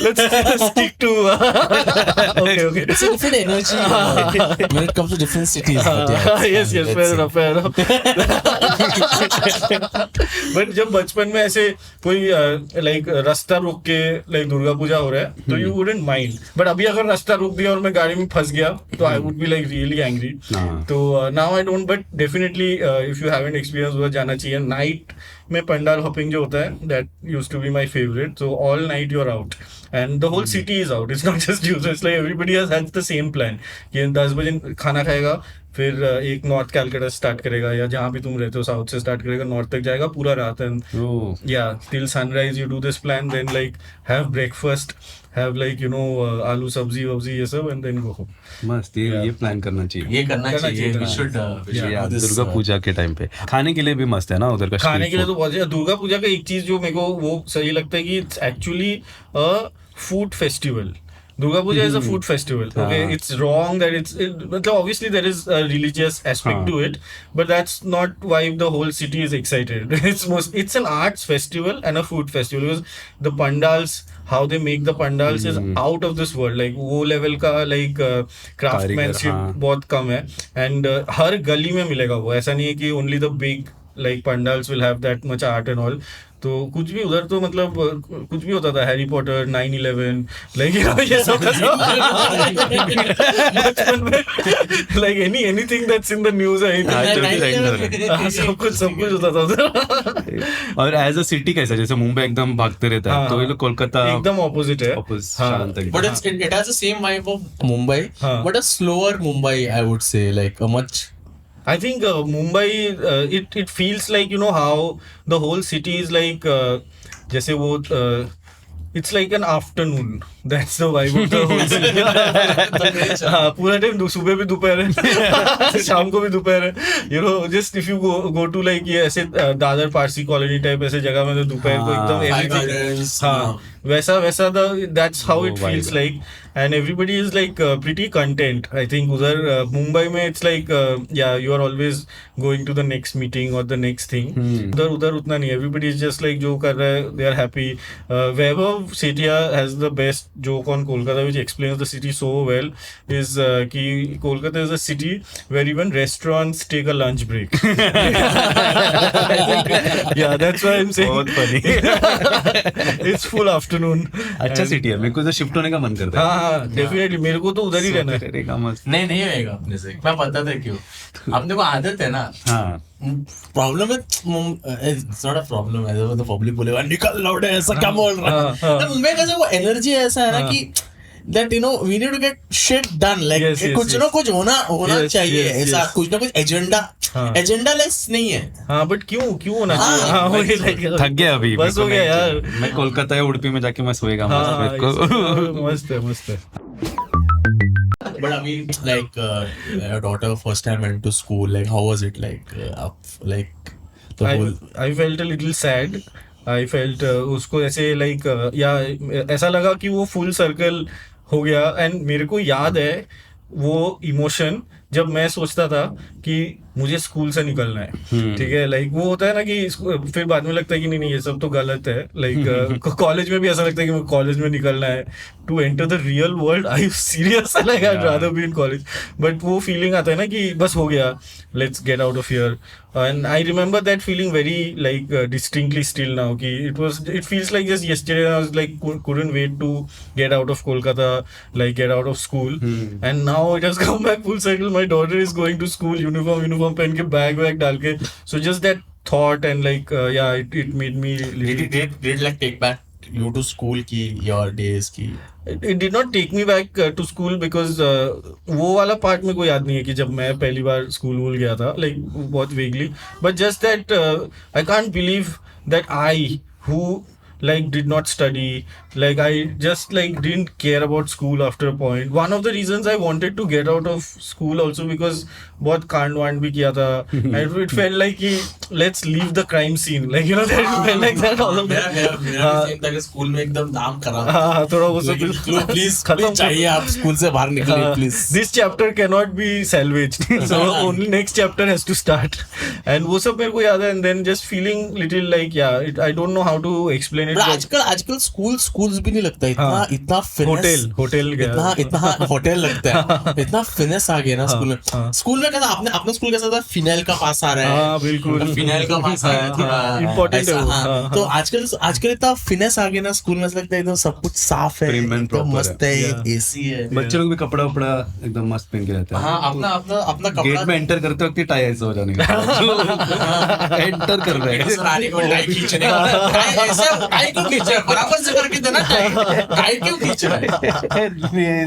Let's stick to okay. It's a different energy when it comes to different cities. But yeah, yes, fair enough. But जब बचपन में ऐसे कोई लाइक रास्ता रोक के लाइक दुर्गा पूजा हो रहा है तो यू वुडंट माइंड. बट अभी अगर रास्ता रोक दिया और मैं गाड़ी में फंस गया तो I would be like really angry. तो now I don't, but definitely if you haven't experience उधर जाना चाहिए. नाइट में पंडाल हॉपिंग जो होता है, that used to be my favourite. So all night you are out and the whole city is out. It's not just you. So it's like everybody has the same plan कि 10 बजे खाना खाएगा, फिर एक north Calcutta start करेगा, या जहाँ भी तुम रहते हो साउथ से स्टार्ट करेगा, नॉर्थ तक जाएगा पूरा रात. एंड या till sunrise you do this plan, then like have breakfast, have like you know aloo sabzi ये सब, एंड देन गो होम. मस्त. ये प्लान करना चाहिए. ये करना चाहिए. We should दुर्गा पूजा के टाइम पे खाने के लिए भी मस्त है ना उधर का. खाने के लिए तो बहुत. दुर्गा पूजा का एक चीज जो मेरे को वो सही लगता है कि it's actually a food festival. Durga Puja is a food festival. Okay, it's wrong that but obviously there is a religious aspect to it, but that's not why the whole city is excited. It's an arts festival and a food festival, because the pandals, how they make the pandals is out of this world. Like वो level का like craftsmanship बहुत कम है, and हर गली में मिलेगा वो. ऐसा नहीं है कि only the big like pandals will have that much art and all. तो कुछ भी उधर तो मतलब कुछ भी होता था. हैरी पॉटर, 9/11, लाइक ये सब बचपन में like anything that's in the news है. सब कुछ होता था उधर. और एज अ सिटी कैसा, जैसे मुंबई एकदम भागते रहता है, तो ये लोग कोलकाता एकदम ऑपोजिट है. शांत एकदम. but it has the same vibe of Mumbai, but a slower Mumbai, I would say, like a much. I think Mumbai, it feels like, you know, how the whole city is like, जैसे वो it's like an afternoon. That's the vibe of the whole city. हाँ, पूरा time सुबह भी दोपहर है, शाम को भी दोपहर है. You know, just if you go to like ये ऐसे दादर पारसी कॉलोनी टाइप ऐसे जगह में तो दोपहर को एकदम everything. हाँ, वैसा that's how it feels like, and everybody is like pretty content. I think उधर मुंबई में it's like yeah, you are always going to the next meeting or the next thing. उधर उतना नहीं. Everybody is just like जो कर रहा है, they are happy. Vaibhav Sethia has the best joke on Kolkata, which explains the city so well, is कि Kolkata is a city where even restaurants take a lunch break. Yeah, that's why I'm saying बहुत funny. it's full afternoon. अच्छा city है. मेरे को तो shift होने का मन करता है. हाँ, डेफिनेटली मेरे को तो उधर ही रहना है. नहीं होएगा अपने से. मैं पता था क्यों. अपने को आदत है ना. हाँ. प्रॉब्लम है. इट्स नॉट अ प्रॉब्लम है. तो पब्लिक बोलेगा निकल लौटे, ऐसा क्या बोल रहा है. तो मुंबई का जो वो एनर्जी ऐसा है ना कि that you know we need to get shit done, like कुछ ना कुछ होना चाहिए. ऐसा कुछ ना कुछ एजेंडा लेस नहीं है. हाँ, बट क्यों होना चाहिए. हाँ, वही like थक गया अभी. बस हो गया यार. मैं कोलकाता या उड़पी में जाके मैं सोएगा. मस्त है. But I mean, like your daughter first time went to school, like how was it like like the whole. I felt a little sad. I felt उसको ऐसे like या ऐसा लगा कि वो फुल सर्कल हो गया. एंड मेरे को याद है वो इमोशन जब मैं सोचता था कि मुझे स्कूल से निकलना है, ठीक है, लाइक वो होता है ना कि फिर बाद में लगता है कि नहीं ये सब तो गलत है, लाइक कॉलेज में भी ऐसा लगता है कि मुझे कॉलेज में निकलना है to enter the real world. I serious, like I rather be in college. But वो फीलिंग आता है ना कि बस हो गया, let's get out of here. And I remember that feeling very like distinctly still now. It feels like just yesterday I was like couldn't wait to get out of Kolkata, like get out of school. And now it has come back full circle. My daughter is going to school, uniform पहन के bag डाल के. So just that thought and like yeah, it made me. Did like take back you to school की your days की? It did not take me back to school because वो वाला part मेरे को याद नहीं है कि जब मैं पहली बार स्कूल वूल गया था, like बहुत vaguely, but just that I can't believe that I who like did not study, like I just like didn't care about school after a point. One of the reasons I wanted to get out of school also because बहुत कांड वांड भी किया था, and it felt like कि let's leave the crime scene, like you know that felt like that all of that. मेरा भी था कि स्कूल में एकदम नाम खराब। हाँ थोड़ा वो सब प्लीज चाहिए, आप स्कूल से बाहर निकलिए please. This chapter cannot be salvaged, so only next chapter has to start. And वो सब मेरे को याद है, and then just feeling little like I don't know how to explain it. आजकल स्कूल्स भी नहीं लगता इतना फिनेस, होटल गया इतना होटल लगता है, इतना फिनेस आ गया ना स्कूल में। स्कूल में कैसा अपना स्कूल कैसा था, फिनाइल का पास आ रहा है, बिल्कुल फिनाइल का पास आ रहा है, इम्पोर्टेंट है वो। तो आजकल इतना फिनेस आ गया ना स्कूल में, लगता है एकदम सब कुछ साफ है, एकदम मस्त है, एसी है, बच्चे लोग भी कपड़ा वपड़ा एकदम मस्त पहन के रहते हैं। हाँ, अपना कपड़ा गेट में एंटर करते वक्त टाई ऐसा हो जाने का एंटर कर रहे हैं सरारी को टाई खींचने का, ऐसे टाई क्यों खींच रहा है, बराबर से करके देना, टाई क्यों खींच रहा है,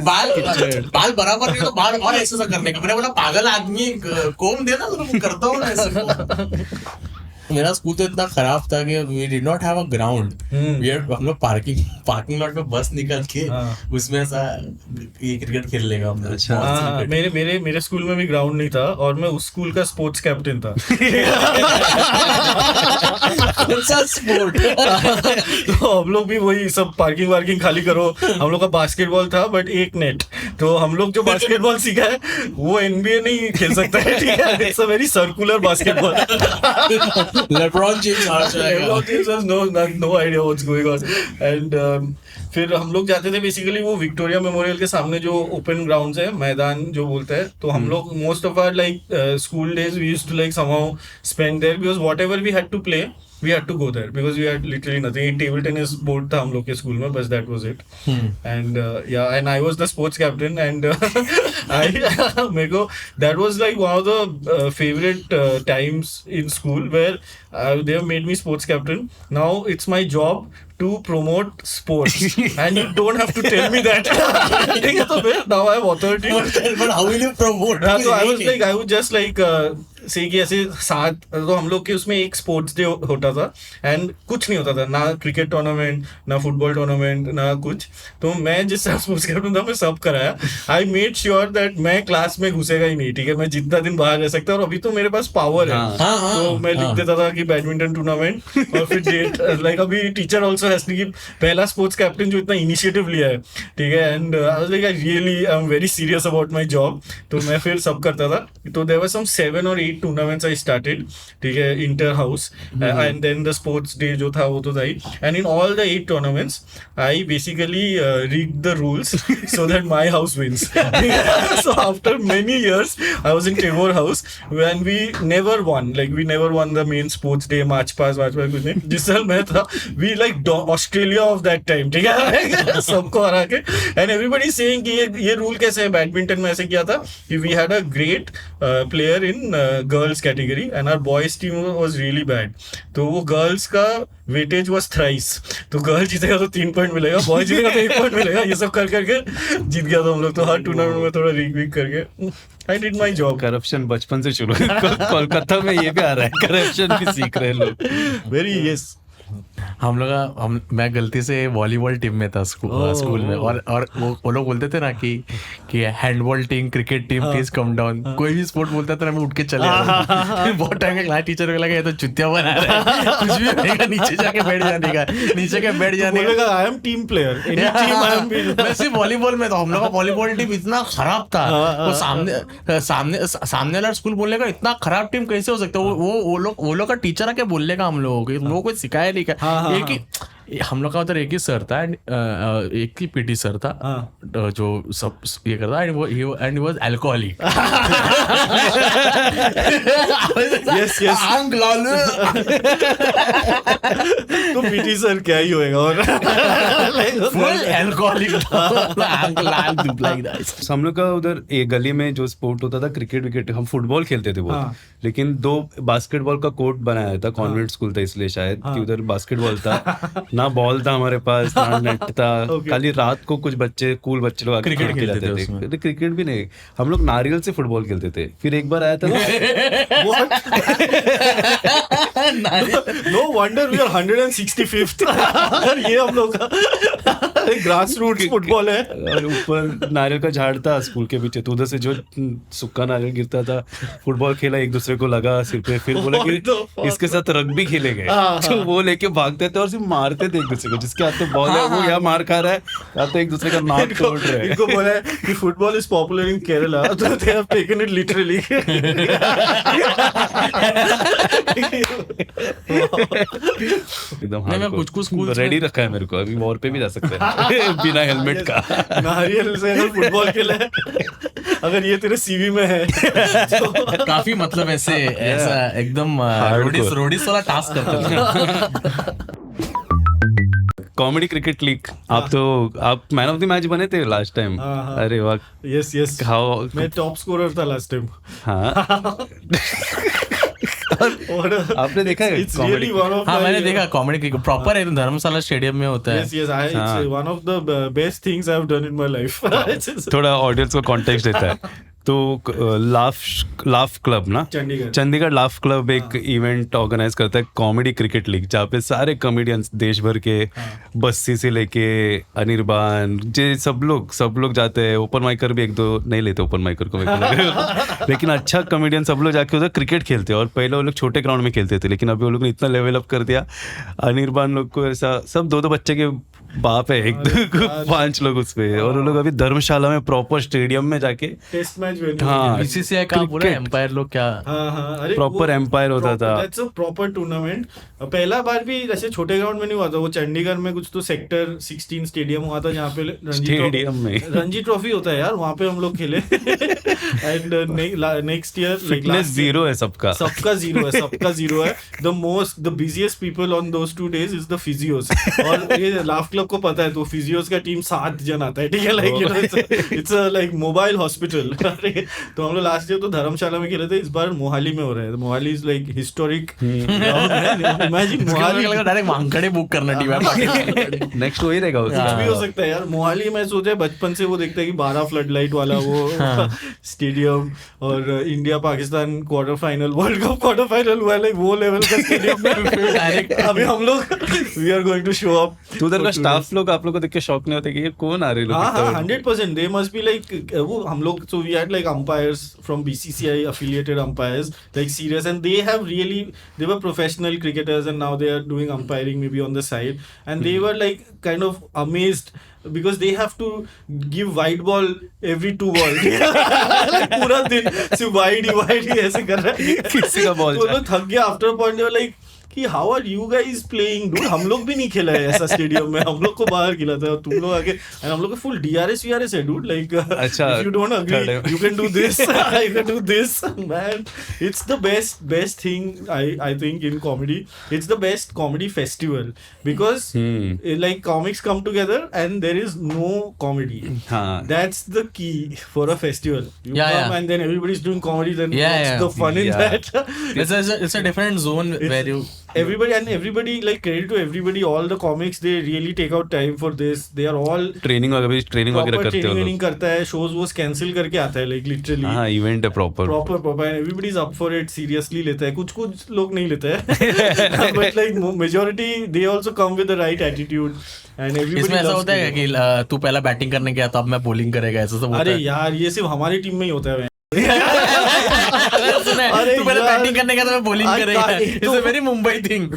बाल बराबर नहीं तो बाल और ऐसा करने का। मैंने बोला पागल आदमी, कोम देना तो करता हूँ ऐसे। मेरा स्कूल तो इतना खराब था कि we did not have a ground. हम लोग पार्किंग लॉट में बस निकल के उसमें ऐसा ये क्रिकेट खेल लेगा हम। अच्छा, मेरे स्कूल में भी ग्राउंड नहीं था और मैं उस स्कूल का स्पोर्ट्स कैप्टन था। कौन सा स्पोर्ट? तो हम लोग भी वही सब पार्किंग खाली करो। हम लोग का बास्केटबॉल था बट एक नेट, तो हम लोग जो बास्केटबॉल सीखा है वो NBA नहीं खेल सकता है, ठीक है, it's a very circular basketball. LeBron James has no idea what's going on. And फिर हम लोग जाते थे बेसिकली वो विक्टोरिया मेमोरियल के सामने जो ओपन ग्राउंड्स है, मैदान जो बोलते हैं, तो हम लोग most of our like school days we used to like somehow spend there because whatever we had to play we had to go there because we had literally nothing. एक table tennis board था हम लोग के school में, बस that was it. And and I was the sports captain and मेरे को that was like one of the favorite times in school where they have made me sports captain. Now it's my job to promote sports and you don't have to tell me that. Now I have authority. But how will you promote? So I would just like से कि ऐसे साथ, तो हम लोग के उसमें एक स्पोर्ट्स डे होता था एंड कुछ नहीं होता था, ना क्रिकेट टूर्नामेंट, ना फुटबॉल टूर्नामेंट, ना कुछ। तो मैं जिस स्पोर्ट्स कैप्टन था मैं सब कराया। आई मेड श्योर दैट मैं क्लास में घुसेगा ही नहीं, ठीक है, मैं जितना दिन बाहर रह सकता, और अभी तो मेरे पास पावर है। तो मैं लिख देता था कि बैडमिंटन टूर्नामेंट और फिर डेट, लाइक अभी टीचर ऑल्सो हैज की पहला स्पोर्ट्स कैप्टन जो इतना इनिशिएटिव लिया है, ठीक है, and I was like I am very serious about my job. तो मैं फिर सब करता था। तो there were some 7 or 8 tournaments I started, ठीक है, inter house, and then the sports day जो था वो तो था ही, and in all the 8 tournaments I basically rigged the rules so that my house wins. So after many years I was in Tagore House when we never won the main sports day march past कुछ नहीं। जिस साल मैं था we like Australia of that time, ठीक है, सबको हरा के, and everybody saying कि ये रूल कैसे है। बैडमिंटन में ऐसे किया था कि we had a great player in girls category and our boys team was really bad. तो वो girls का weightage was thrice. तो girls जीतेगा तो 3 पॉइंट मिलेगा, boys जीतेगा तो 1 पॉइंट मिलेगा, ये सब कर करके जीत गया था हम लोग। तो हर टूर्नामेंट में थोड़ा रिग करके I did my job. Corruption बचपन से शुरू कोलकाता में ये भी आ रहा है, करप्शन भी सीख रहे हैं लोग। Very yes. हम लोग मैं गलती से वॉलीबॉल टीम में था स्कूल में, और वो लोग बोलते थे ना कि handball team, cricket team, please come down. कोई भी स्पोर्ट बोलता था ना, मैं उठ के चले जाता। बहुत टाइम का क्लास टीचर को लगा ये तो चुतिया बना रहा है, कुछ भी बनेगा, नीचे जाके बैठ जाने का, नीचे के बैठ जाने का। I am team player, any team I am. मैं सिर्फ वॉलीबॉल में था, हम लोग का वॉलीबॉल टीम इतना खराब था, वो सामने वाला स्कूल बोलने का इतना खराब टीम कैसे हो सकता है? वो लोग का टीचर आके बोलने का हम लोगों को, तुम लोगों को सिखाया नहीं क्या? एक ही हम लोग का उधर एक ही सर था, एक ही पीटी सर था जो सब ये करता, and he was alcoholic. Yes yes, तो पीटी सर क्या ही होएगा, और फुल अल्कोहलिक। हम लोग का उधर एक गली में जो स्पोर्ट होता था, क्रिकेट विकेट, हम फुटबॉल खेलते थे बहुत, लेकिन 2 बास्केटबॉल का कोर्ट बनाया था, कॉन्वेंट स्कूल था इसलिए शायद कि उधर बास्केटबॉल था, ना बॉल था हमारे पास, ना नेट था। खाली रात को कुछ बच्चे, कूल बच्चे लोग क्रिकेट खेलते थे। क्रिकेट भी नहीं, हम लोग नारियल से फुटबॉल खेलते थे। फिर एक बार आया था no wonder we are 165th। ये हम लोग का ग्रास रूट फुटबॉल है। और ऊपर नारियल का झाड़ था स्कूल के पीछे, तो उधर से जो सूखा नारियल गिरता था, फुटबॉल खेला, एक दूसरे को लगा सिर पे, फिर बोला कि इसके साथ रग्बी खेलेंगे। तो वो लेके भागते थे और सिर्फ मारते थे एक दूसरे को, जिसके हाथ में बॉल है वो या मार खा रहा है या तो एक दूसरे का नाक तोड़ रहा है। इनको बोला है कि football is popular in Kerala, तो they have taken it literally. एकदम मैं कुछ स्कूल रेडी रखा है मेरे को, अभी वॉर पे भी जा सकते हैं बिना हेलमेट का। नारियल से अगर फुटबॉल खेला है, अगर ये तेरे सीवी में है तो काफी मतलब ऐसा एकदम रोडिस वाला टास्क करते थे। कॉमेडी क्रिकेट लीग, आप मैन ऑफ द मैच बने थे लास्ट टाइम। अरे वाह, यस यस, हाउ मैं टॉप स्कोरर था लास्ट टाइम। हाँ आपने देखा है It's really one of हाँ, my, मैंने देखा कॉमेडी क्रिकेट प्रॉपर है, धर्मशाला स्टेडियम में होता है। Yes, yes, it's one of the best things I've done in my life. थोड़ा ऑडियंस को कॉन्टेक्स्ट देता है। तो लाफ क्लब ना, चंडीगढ़ लाफ क्लब एक इवेंट ऑर्गेनाइज करता है, कॉमेडी क्रिकेट लीग, जहाँ पे सारे कॉमेडियंस देश भर के, बस्सी से लेके अनिर्बान, जे सब लोग जाते हैं। ओपन माइकर भी 1-2 नहीं लेते ओपन माइकर को लेकिन अच्छा कॉमेडियन सब लोग जाके उधर क्रिकेट खेलते हैं। और पहले वो लोग छोटे ग्राउंड में खेलते थे, लेकिन अभी वो लोग ने इतना लेवल अप कर दिया। अनिर्बान लोग को ऐसा सब 2-2 बच्चे के बाप है, 5 लोग उस पे, और वो लोग अभी धर्मशाला में प्रॉपर स्टेडियम में जाके टेस्ट मैच हाँ, बीसीसीआई का पूरा एम्पायर लोग क्या प्रॉपर एम्पायर होता था। That's a proper tournament. पहला बार भी ऐसे छोटे ग्राउंड में नहीं हुआ था, वो चंडीगढ़ में कुछ तो सेक्टर 16 स्टेडियम हुआ था, जहाँ पे रणजी ट्रॉफी होता है यार, वहाँ पे हम लोग खेले। And next year fitness zero है, सबका जीरो है। The busiest people on those 2 days is the physios. और ये लाफ क्लब को पता है, तो फिजियोस का टीम 7 जन आता है, ठीक है, like it's like mobile hospital. तो हम लोग लास्ट ईयर तो धर्मशाला में खेले थे, इस बार मोहाली में हो रहा है। Mohali is like historic, imagine Mohali direct Wankhede book करना टीम है। नेक्स्ट वही रहेगा, कुछ भी हो सकता है यार। मोहाली में सोचा है बचपन से वो देखता है कि 12 फ्लड लाइट वाला वो स्टेडियम, और India Pakistan quarter final, world cup quarter final हुआ, लाइक वो लेवल का स्टेडियम में डायरेक्ट अभी हम लोग we are going to show up. तो उधर का स्टाफ लोग आप लोग को देख के शॉक नहीं होते कि ये कौन आ रहे लोग? हाँ 100% दे मस्ट बी लाइक, वो हम लोग, so we had like umpires from BCCI affiliated umpires, like serious, and they have really, they were professional cricketers and now they are doing umpiring maybe on the side, and they were like kind of amazed because they have to give wide ball every 2 balls। पूरा दिन सिर्फ wide ही ऐसे कर रहा है, किसी का ball तो थक गया after point, they were like कि how are you guys playing dude, हम लोग भी नहीं खेला है ऐसा स्टेडियम में, हम लोग को बाहर खिलाता है और तुम लोग आके, एंड हम लोग का फुल DRS है dude, like if you don't agree you can do this, you can do this, man. It's the best thing I think in comedy, it's the best comedy festival, because like comics come together and there is no comedy. That's the key for a festival, you come and then everybody is doing comedy, then what's the fun in that? It's a different zone where you everybody like credit to everybody, all the comics, they really take out time for this. They are all training वगैरह proper करते हो training लोग. करता है, shows वो cancel करके आता है, like literally हाँ, इवेंट है proper. proper and everybody is up for it, seriously लेता है. कुछ लोग नहीं लेते हैं but like majority they also come with the right attitude and everybody इसमें ऐसा loves होता है cricket. कि तू पहला बैटिंग करने गया तो अब मैं बॉलिंग करेगा, ऐसा सब होता अरे है? यार ये सिर्फ हमारी टीम में ही होता है. सुना है, अरे तू पहले यार, बैटिंग करने गया तो मैं बॉलिंग I करेगा. can't- it's a very Mumbai thing.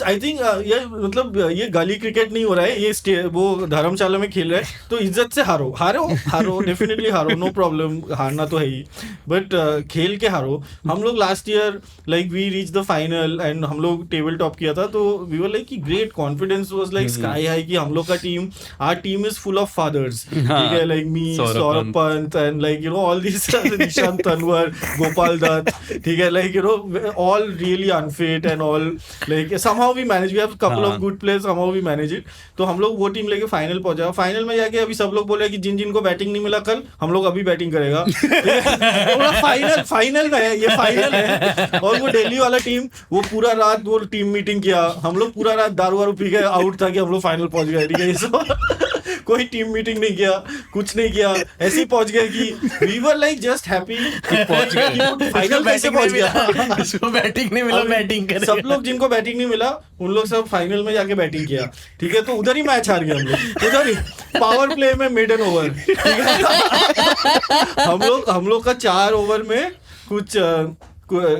I think ये मतलब ये गली क्रिकेट नहीं हो रहा है, ये वो धर्मशाला में खेल रहा है, तो इज्जत से हारो डेफिनेटली हारो, नो प्रॉब्लम, हारना तो है ही, बट खेल के हारो. हम लोग last year like we reach the final and हम लोग टेबल टॉप किया था, तो वी वर लाइक कि great confidence was like sky high कि हम लोग का team, our team is full of fathers, ठीक है, like me, Saurabh Pant and like you know all this Nishant Tanwar, Gopal Dutt, ठीक है, like you know all really unfit and all, like somehow we manage, we have couple of good players, somehow we manage it. तो हम लोग वो team लेके final पहुंचा. Final में जाके अभी सब लोग बोले कि जिन को बैटिंग नहीं मिला कल, हम लोग अभी बैटिंग करेगा. फाइनल में है, ये फाइनल है. और वो दिल्ली वाला टीम वो पूरा रात वो टीम मीटिंग किया, हम लोग पूरा रात दारू वारू पी के आउट था कि हम लोग फाइनल पहुंच गए, ठीक है. ये सब कोई टीम मीटिंग नहीं किया, कुछ नहीं किया, ऐसे ही पहुंच गए कि we were like just happy पहुंच गए. फाइनल कैसे पहुंच गया? इसको बैटिंग नहीं मिला, बैटिंग करे. सब लोग जिनको बैटिंग नहीं मिला उन लोग सब फाइनल में जाके बैटिंग किया, ठीक है. तो उधर ही मैच हार गए हम लोग, उधर ही पावर प्ले में मिडन ओवर, ठीक है. हम लोग का 4 ओवर में कुछ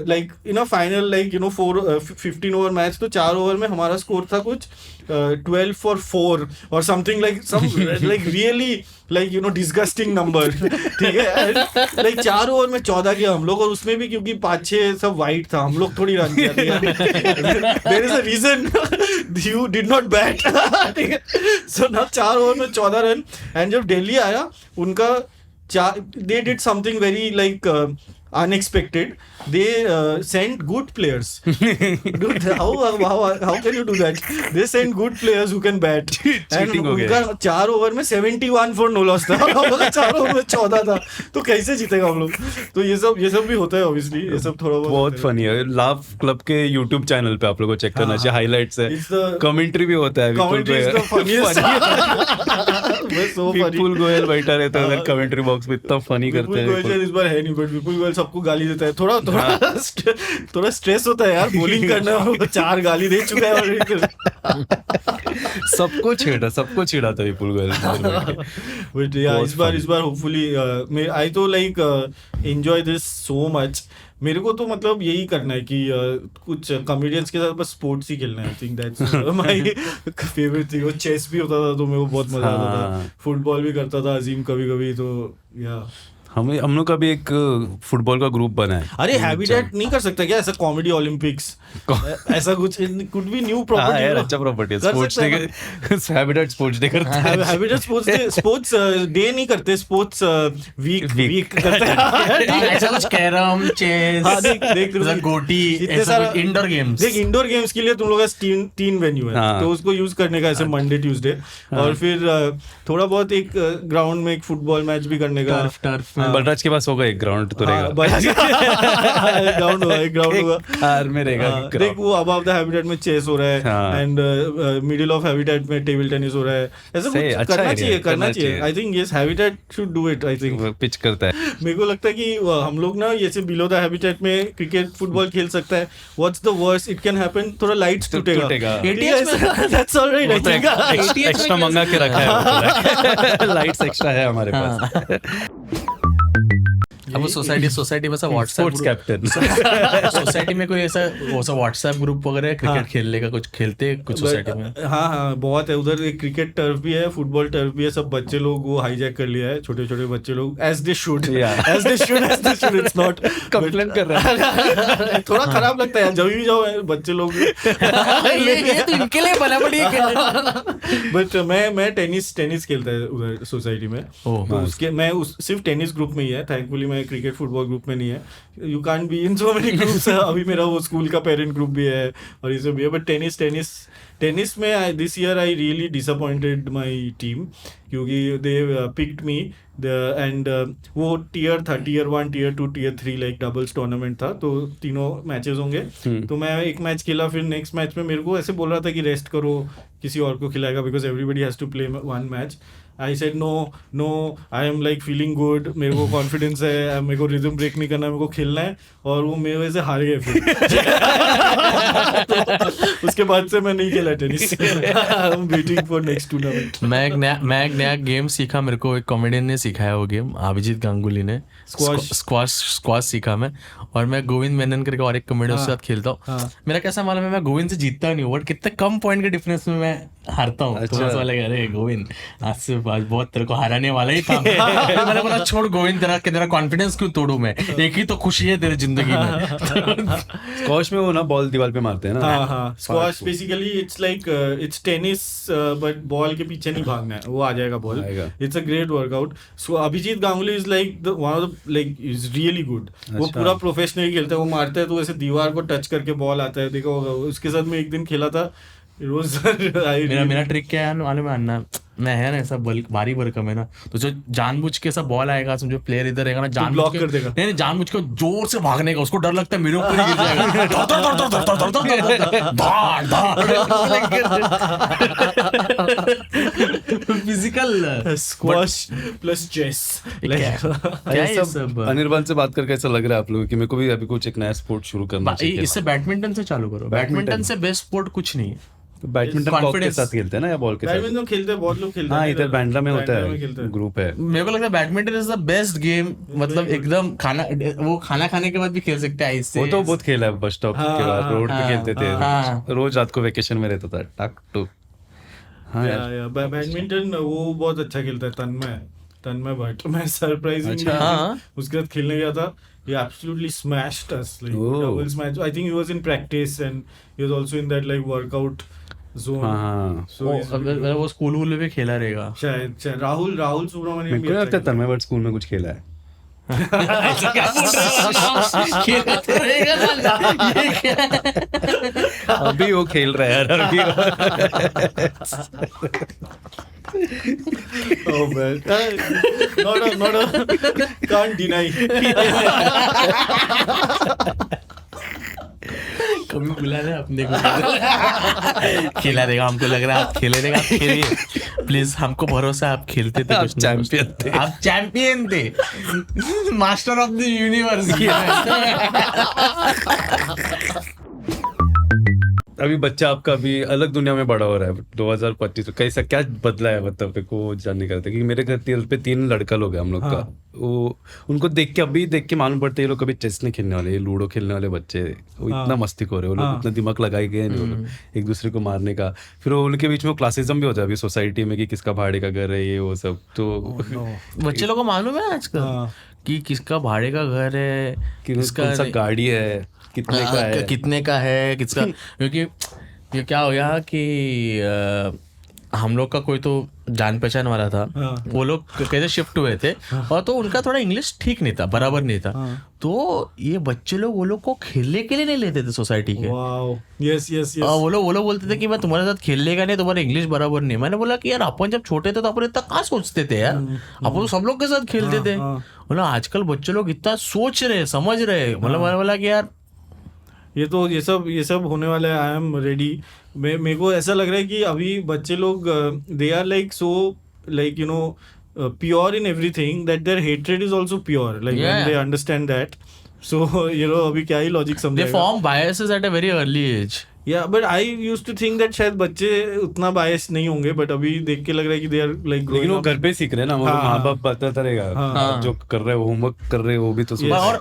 like in a final like you no 15 over match, तो 4 ओवर में हमारा स्कोर था कुछ 12 for 4 और something like some like really like you know disgusting number, ठीक है. लाइक 4 ओवर में 14 किया हम लोग, और उसमें भी क्योंकि 5-6 सब वाइट था, हम लोग थोड़ी रन किया. There is a reason you did not bat, ठीक है. सो ना 4 ओवर में 14 रन. एंड जब दिल्ली आया उनका they did something very like unexpected. They sent good players. Dude, how can you do that? They sent good players who can bat. And हो गया. उनका 4 ओवर में 71 for no loss था, हम लोग 4 ओवर में 14 था, तो कैसे जीतेगा हम लोग? तो ये सब भी होता है ऑब्वियसली, ये सब थोड़ा बहुत फनी है. लाव क्लब के यूट्यूब चैनल पे आप लोगों को चेक करना चाहिए, हाइलाइट्स है, कमेंट्री भी होता है. Commentary is the funniest. So funny. Vipul Goyal बैठा रहता है कमेंट्री बॉक्स में, इतना फनी करते विपुल हैं. गोयल इस बार है नहीं, बट विपुल गोयल सबको गाली देता है. थोड़ा स्ट्रेस होता है यार बॉलिंग करना, और 4 गाली दे चुका है और सबको छेड़ा था विपुल गोयल. बट यार इस बार होपफुली आई तो like enjoy this so much. मेरे को तो मतलब यही करना है कि कुछ कॉमेडियंस के साथ बस स्पोर्ट्स ही खेलना है. I think that's my favourite thing. वो चेस भी होता था तो मेरे को बहुत मजा आता था, फुटबॉल भी करता था अजीम कभी तो या हम लोग का भी एक फुटबॉल का ग्रुप बना है. अरे हैबिटेट नहीं कर सकता क्या ऐसा कॉमेडी ओलंपिक्स, ऐसा कुछ कुड बी न्यू हाँ यार, प्रॉपर्टी. अच्छा प्रॉपर्टी है. कर स्पोर्ट्स सकते डे, हैबिटेट स्पोर्ट्स डे करते हैं. हैबिटेट स्पोर्ट्स डे नहीं करते, स्पोर्ट्स वीक करते हैं. ऐसा कुछ कैरम, चेस, हाँ, देख गोटी, इतने ऐसा सारा कुछ इंडोर गेम्स. देख इंडोर गेम्स के लिए तुम लोग का 3 वेन्यू है, हाँ. तो उसको यूज करने का ऐसे मंडे ट्यूसडे, और फिर थोड़ा बहुत एक ग्राउंड में एक फुटबॉल मैच भी करने का. टर्फ बलराज के पास होगा एक ग्राउंड तो रहेगा. ग्राउंड होगा हार में रहेगा. देख वो अबव द हैबिटेट में चेस हो रहा है, हाँ. एंड मिडिल ऑफ हैबिटेट में टेबल टेनिस हो रहा है. ऐसा सही, कुछ अच्छा करना idea, चाहिए. चाहिए. I think yes habitat should do it. I think pitch करता है. मेरे को लगता है कि हम लोग ना जैसे बिलो द हैबिटेट में क्रिकेट फुटबॉल खेल सकता है. What's the worst it can happen, थोड़ा लाइट्स टूटेगा. That's alright. I think extra मंगा के रखा है, लाइट्स एक्स्ट्रा है हमारे पास. अब सोसाइटी में व्हाट्सएप स्पोर्ट्स कैप्टन. सोसाइटी में कोई ऐसा व्हाट्सएप ग्रुप वगैरह क्रिकेट खेलने का कुछ खेलते कुछ सोसाइटी में? हाँ बहुत है उधर. एक क्रिकेट टर्फ भी है, फुटबॉल टर्फ भी है. सब बच्चे लोग वो हाईजैक कर लिया है, छोटे छोटे बच्चे लोग, as they should. It's not complain कर रहा है. थोड़ा खराब लगता है जब भी जाओ बच्चे लोग. ये तो इनके लिए बना पड़ी है. बट मैं टेनिस खेलता है उधर सोसाइटी में, तो उसके मैं सिर्फ टेनिस ग्रुप में ही है. थैंकफुली मैं क्रिकेट फुटबॉल ग्रुप में नहीं है. You can't be in so many groups. अभी मेरा वो स्कूल का पेरेंट ग्रुप भी है और ये सब भी है, बट टेनिस टेनिस में this year I really disappointed my team, क्योंकि दे पिक्ड मी एंड वो tier 1, tier 2, tier 3 like doubles tournament था, तो तीनों मैचेस होंगे। तो मैं एक मैच खेला, फिर नेक्स्ट मैच में मेरे को ऐसे बोल रहा था कि रेस्ट करो, किसी और को खिलाएगा, because everybody has to play one match. I said no I am like feeling good, मेरे को कॉन्फिडेंस है, मेरे को रिदम ब्रेक नहीं करना, मेरे को खेलना है, और वो मेरे वजह से हार गए फिर। तो उसके बाद से मैं नहीं खेला tennis. I am waiting for next tournament. मैं एक नया गेम सीखा, मेरे को एक कॉमेडियन ने सिखाया वो गेम, अभिजीत गांगुली ने। स्क्वाश सीखा मैं, और मैं गोविंद मेनन करके और एक कॉमेडियन के साथ खेलता हूँ। मेरा कैसा मालूम है, मैं गोविंद से जीतता नहीं हूँ, बट कितने कम पॉइंट के डिफरेंस में मैं हारता हूँ। तो मैं लगा अरे गोविंद आज से बहुत तेरे को हराने वाला ही था। फिर मैंने बोला छोड़ गोविंद, तेरा कॉन्फिडेंस क्यों तोड़ू मैं, एक ही तो खुशी है तेरी जिंदगी में। स्क्वॉश में वो ना बॉल दीवार पे मारते हैं ना। हाँ, squash basically it's like it's tennis, but ball के पीछे नहीं भागना है, वो आ जाएगा ball. It's a great workout. So Abhijit Ganguly is like one of the like is really good. वो पूरा प्रोफेशनली खेलता है, वो मारता है तो ऐसे दीवार को टच करके बॉल आता है, देखो उसके साथ मैं एक दिन खेला था। मेरा ट्रिक क्या है मालूम है अन्ना, मैं है ना ऐसा भारी भरकम है ना, तो जो जानबूझ के ऐसा बॉल आएगा, समझो प्लेयर इधर रहेगा ना, जानबूझ कर देगा, नहीं जानबूझ के जोर से भागने का, उसको डर लगता है मेरे ऊपर ही गिर जाएगा। फिजिकल स्क्वॉश प्लस चेस, क्या सब। अनिर्बान से बात करके ऐसा लग रहा है आप लोगों की मेरे को भी अभी कुछ एक नया स्पोर्ट शुरू करना चाहिए। इससे बैडमिंटन से चालू करो, बैडमिंटन से बेस्ट स्पोर्ट कुछ नहीं है। तो बैडमिंटन कॉक के साथ खेलते हैं ना, या बॉल के साथ? बैडमिंटन खेलते हैं, बहुत लोग खेलते हैं। हाँ, इधर बैंड्रा में होता है, ग्रुप है। मेरे को लगता है badminton is the best game, मतलब एकदम खाना खाने के बाद भी खेल सकते हैं इससे। वो तो बहुत खेला है, बस स्टॉप के बाद रोड पे खेलते थे, रोज रात को वेकेशन में रहता था, टक टुक। हाँ यार, बैडमिंटन वो बहुत अच्छा खेलता है, तन्मय भट्ट। मैं सरप्राइजिंगली उसके साथ खेलने गया था, he absolutely smashed us, like double smash. I think he was in practice and he was also in that like workout zone. So वो स्कूल वूल में खेला रहेगा शायद। राहुल सुब्रमण्यम मेरे को लगता है तन्मय भट्ट स्कूल में कुछ खेला है। अभी वो खेल रहा है यार, अभी। Oh man, not a can't deny. कभी बुला ले अपने को, खिला देगा, हमको लग रहा है आप खेले देगा, आप खेलिए प्लीज, हमको भरोसा है आप खेलते थे, कुछ चैंपियन थे, आप चैंपियन थे, मास्टर ऑफ द यूनिवर्स। अभी बच्चा आपका अभी अलग दुनिया में बड़ा हो रहा है 2025 में, कैसा क्या बदला है, मतलब मेरे को जानने का था, क्योंकि मेरे घर पे 3 लड़का लोग हैं हम लोग का। वो उनको देख के मालूम पड़ता है ये लोग कभी चेस नहीं खेलने वाले, ये लूडो खेलने वाले बच्चे, वो इतना मस्ती हो रहे, वो लोग इतना दिमाग लगाए गए नहीं, वो लोग एक दूसरे को मारने का। फिर वो उनके बीच में क्लासिज्म भी होता है अभी सोसाइटी में कि किसका भाड़े का घर है, ये वो सब। तो बच्चे लोग को मालूम है आजकल कि किसका भाड़े का घर है, किसका गाड़ी है, कितने का है किसका। क्योंकि ये क्या हो गया कि हम लोग का कोई तो जान पहचान वाला था, वो लोग कैसे शिफ्ट हुए थे, और तो उनका थोड़ा इंग्लिश ठीक नहीं था, बराबर नहीं था, तो ये बच्चे लोग वो लोग को खेलने के लिए नहीं लेते थे सोसाइटी के। यस वो लोग बोलते थे कि मैं तुम्हारे साथ खेलने का नहीं, तुम्हारा इंग्लिश बराबर नहीं। मैंने बोला कि यार अपन जब छोटे थे तो अपन इतना कहाँ सोचते थे यार, अपन तो सब लोग के साथ खेलते थे। मतलब आजकल बच्चे लोग इतना सोच रहे, समझ रहे, मतलब मैंने बोला कि यार ये सब होने वाला है। I am ready. मेरे को ऐसा लग रहा है कि अभी बच्चे लोग they are like so like you know pure in everything that their hatred is also pure, like when they understand that. So अभी क्या ही लॉजिक समझेगा। They form biases at a very early age. Yeah, but I used to think that शायद बच्चे उतना बायस नहीं होंगे, but अभी देख के लग रहा है कि they are like growing लेकिन वो up. घर पे सीख रहे हैं ना, माँ बाप बताता रहेगा जो कर रहे हो, होमवर्क कर रहे हो, वो भी तो और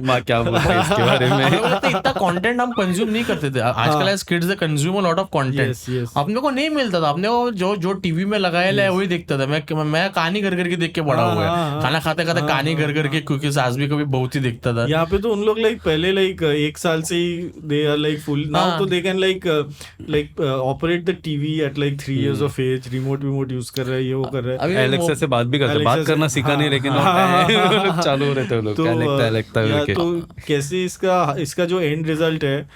माँ क्या बोल रही है इसके बारे में। इतना कंटेंट हम कंज्यूम नहीं करते थे। आजकल as kids they consume a lot of content. अपने को नहीं मिलता था, अपने को जो टीवी में लगाया है वही देखता था। मैं कहानी घर के देख के बड़ा हुआ है, खाना खाते खाते कहानी घर के, क्योंकि सास भी कभी बहुत ही देखता था। यहाँ पे तो उन लोग लाइक पहले लाइक 1 साल से ही they are like full now, तो they can like operate the TV at like 3 years of age, remote use कर रहे हैं, ये वो कर रहे हैं। एलेक्सा से बात भी करते, बात करना सीखा नहीं, लेकिन चालू रहते हैं लोग। तो कैसे इसका जो एंड रिजल्ट है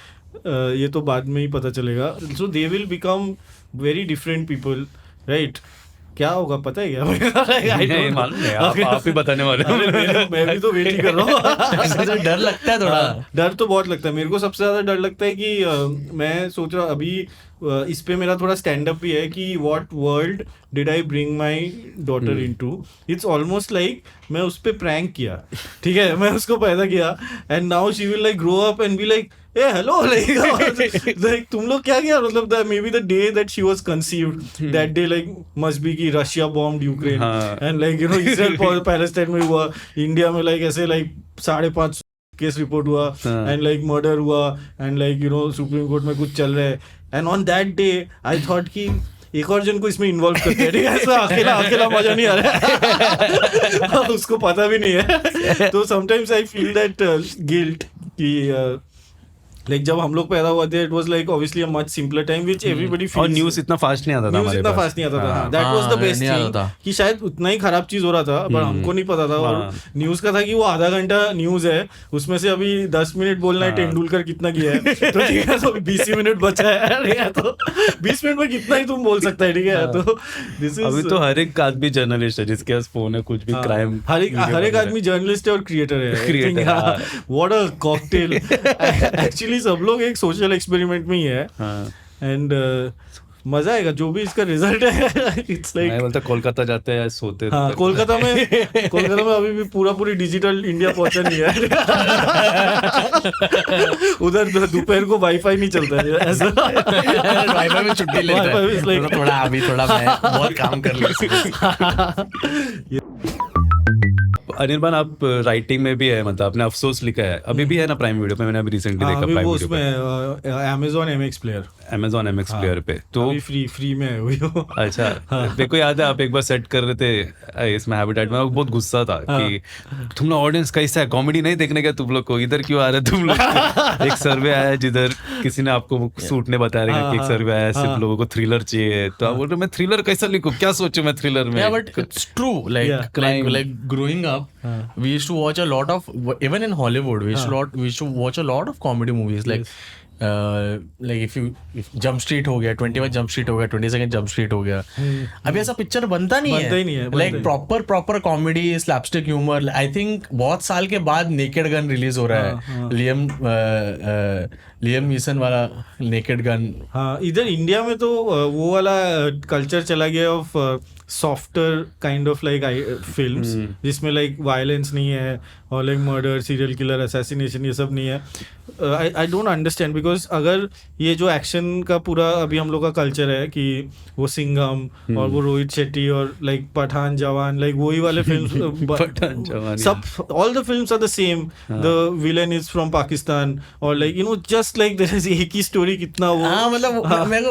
ये तो बाद में ही पता चलेगा. So they will become very different people, right? क्या होगा पता है क्या? I नहीं, don't मालूम नहीं, know. आप ही बताने वाले हो. मैं भी तो वेट ही कर रहा हूँ. ऐसे डर लगता है थोड़ा. डर तो बहुत लगता है मेरे को. सबसे ज्यादा डर लगता है कि मैं सोच रहा अभी इस पे मेरा थोड़ा स्टैंड अप भी है कि what world did I bring my daughter into. It's almost like मैं उस पे प्रैंक किया, ठीक है, मैं उसको पैदा किया and now she will like grow up and be like a hello like तुम लोग क्या किया. मतलब may be the day that she was conceived that day like must be कि Russia bombed Ukraine and like you know Israel Palestine में हुआ, India में like ऐसे लाइक 550 केस रिपोर्ट हुआ एंड लाइक मर्डर हुआ and like you know supreme court में कुछ चल रहा है. And on that day I thought कि एक और जन को इसमें इन्वॉल्व करते हैं, ठीक है, ऐसा अकेला मजा नहीं आ रहा है. उसको पता भी नहीं है. तो sometimes I feel that guilt कि लाइक जब हम लोग पैदा हुआ थे it was like obviously a much simpler time which everybody feels. और न्यूज़ इतना फास्ट नहीं आता था न्यूज़ हमारे इतना पास. फास्ट नहीं आता था. दैट वाज द बेस्ट नहीं आता थिंग था. कि शायद उतना ही खराब चीज हो रहा था पर हमको नहीं पता था. और न्यूज़ का था कि वो आधा घंटा न्यूज़ है, उसमें से अभी 10 मिनट बोलना है तेंदुलकर कितना किया है, तो ठीक है, तो 20 मिनट बचा है, तो 20 मिनट में कितना ही तुम बोल सकता है, ठीक है. तो दिस इज अभी तो हर एक आदमी जर्नलिस्ट है जिसके पास फोन है, कुछ भी क्राइम. हर एक आदमी जर्नलिस्ट है और क्रिएटर है. Creator, what a cocktail. Actually सब लोग एक सोशल एक्सपेरिमेंट में ही है एंड मजा आएगा जो भी इसका रिजल्ट है. इट्स लाइक मैं बोलता कोलकाता जाते हैं सोते. हाँ, कोलकाता में अभी भी पूरी डिजिटल इंडिया पहुंचा नहीं है. उधर दोपहर को वाईफाई नहीं चलता है ऐसा. वाईफाई में छुट्टी लेता Wi-Fi is है. like- थोड़ा मैं बहुत काम कर लिया. अनिर्बान आप राइटिंग में भी है, मतलब आपने अफसोस लिखा है, अभी भी है ना प्राइम वीडियो पे. मैंने अभी रिसेंटली देखा अभी प्राइम वो वीडियो पे, उसमें Amazon MX player Amazon MX player पे. तो अभी फ्री में है वो. अच्छा, मेरे को याद है आप एक बार सेट कर रहे थे इसमें हैबिटेट में, बहुत गुस्सा था कि तुम लोग ऑडियंस कैसा है, कॉमेडी नहीं देखने का तुम लोग को, इधर क्यों आ रहे तुम लोग. एक सर्वे आया है जिधर किसी ने आपको सूट ने बताया कि एक सर्वे आया है सिर्फ लोगों को थ्रिलर चाहिए, तो आप बोल रहे मैं थ्रिलर कैसा लिखूं, क्या सोचूं मैं थ्रिलर में. Yeah, but it's true. Like growing up, we used to watch a lot of, even in Hollywood, we used to watch a lot of comedy movies. Like if Jump Street हो गया, 21 Jump Street हो गया, 22nd Jump Street हो गया. अभी ऐसा picture बनता नहीं है. Like proper comedy, slapstick humor. I think बहुत साल के बाद Naked Gun रिलीज हो रहा है. लियम नीसन वाला नेकेड गन. हाँ, इधर इंडिया में तो वो वाला कल्चर चला गया of softer kind of like films जिसमें लाइक वायलेंस नहीं है और like murder, serial killer, assassination, ये सब नहीं है. आई डोंट अंडरस्टैंड बिकॉज अगर ये जो एक्शन का पूरा अभी हम लोग का कल्चर है कि वो सिंघम और वो रोहित शेट्टी और लाइक पठान, जवान, लाइक वही वाले फिल्म सब all the films are the same. The villain is from Pakistan और like you know just like there is एक ही स्टोरी. कितना वो मतलब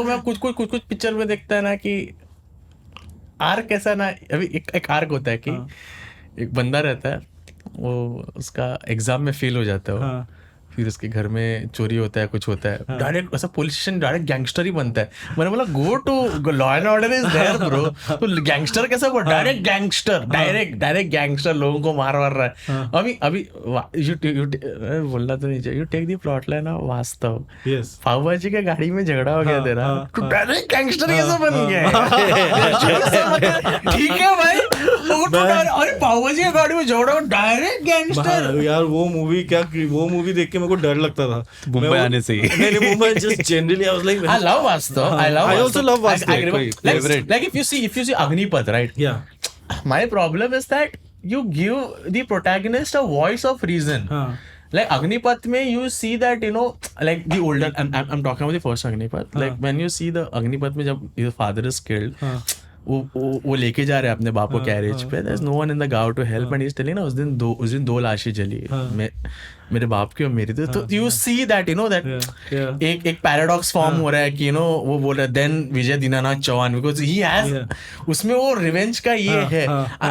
मैं कुछ पिक्चर में देखता है ना कि आर्क ऐसा ना, अभी एक आर्क होता है कि एक बंदा रहता है, वो उसका एग्जाम में फेल हो जाता है वो, फिर उसके घर में चोरी होता है, कुछ होता है, डायरेक्ट ऐसा पुलिस स्टेशन डायरेक्ट गैंगस्टर ही बनता है. मैंने बोला go to law and order is there bro, तो गैंगस्टर कैसा बोल, डायरेक्ट गैंगस्टर, डायरेक्ट गैंगस्टर लोगों को मार रहा है. अभी यू बोलना तो नहीं चाहिए, you take the plot line of Vaastav. Yes, pav bhaji के गाड़ी में झगड़ा हो गया तेरा, तो डायरेक्ट गैंगस्टर कैसे बन गया. ठीक है भाई, अरे पाव भाजी के गाड़ी में झगड़ा, डायरेक्ट गैंगस्टर. यार वो मूवी देख के मेरे को डर लगता था मुंबई आने से ही. नहीं, Mumbai just generally I was like I love Vastav. I also love Vastav. Like if you see Agnipath, right? Yeah. My problem is that you give the protagonist a voice of reason. Like Agnipath mein you see that, you know, like the older, I'm talking about the first Agnipath. Like when you see the Agnipath mein jab his father is killed, वो लेके जा रहे हैं अपने बाप को carriage पे, there's no one in the गांव to help, and he's telling ना उस दिन दो लाशें जली, मेरे बाप की और मेरी. तो you see that, you know, that एक पैराडॉक्स फॉर्म हो रहा है कि, you know, वो बोल रहा है then Vijay Dinanath Chauhan, because he has, उसमें वो रिवेंज का ये है.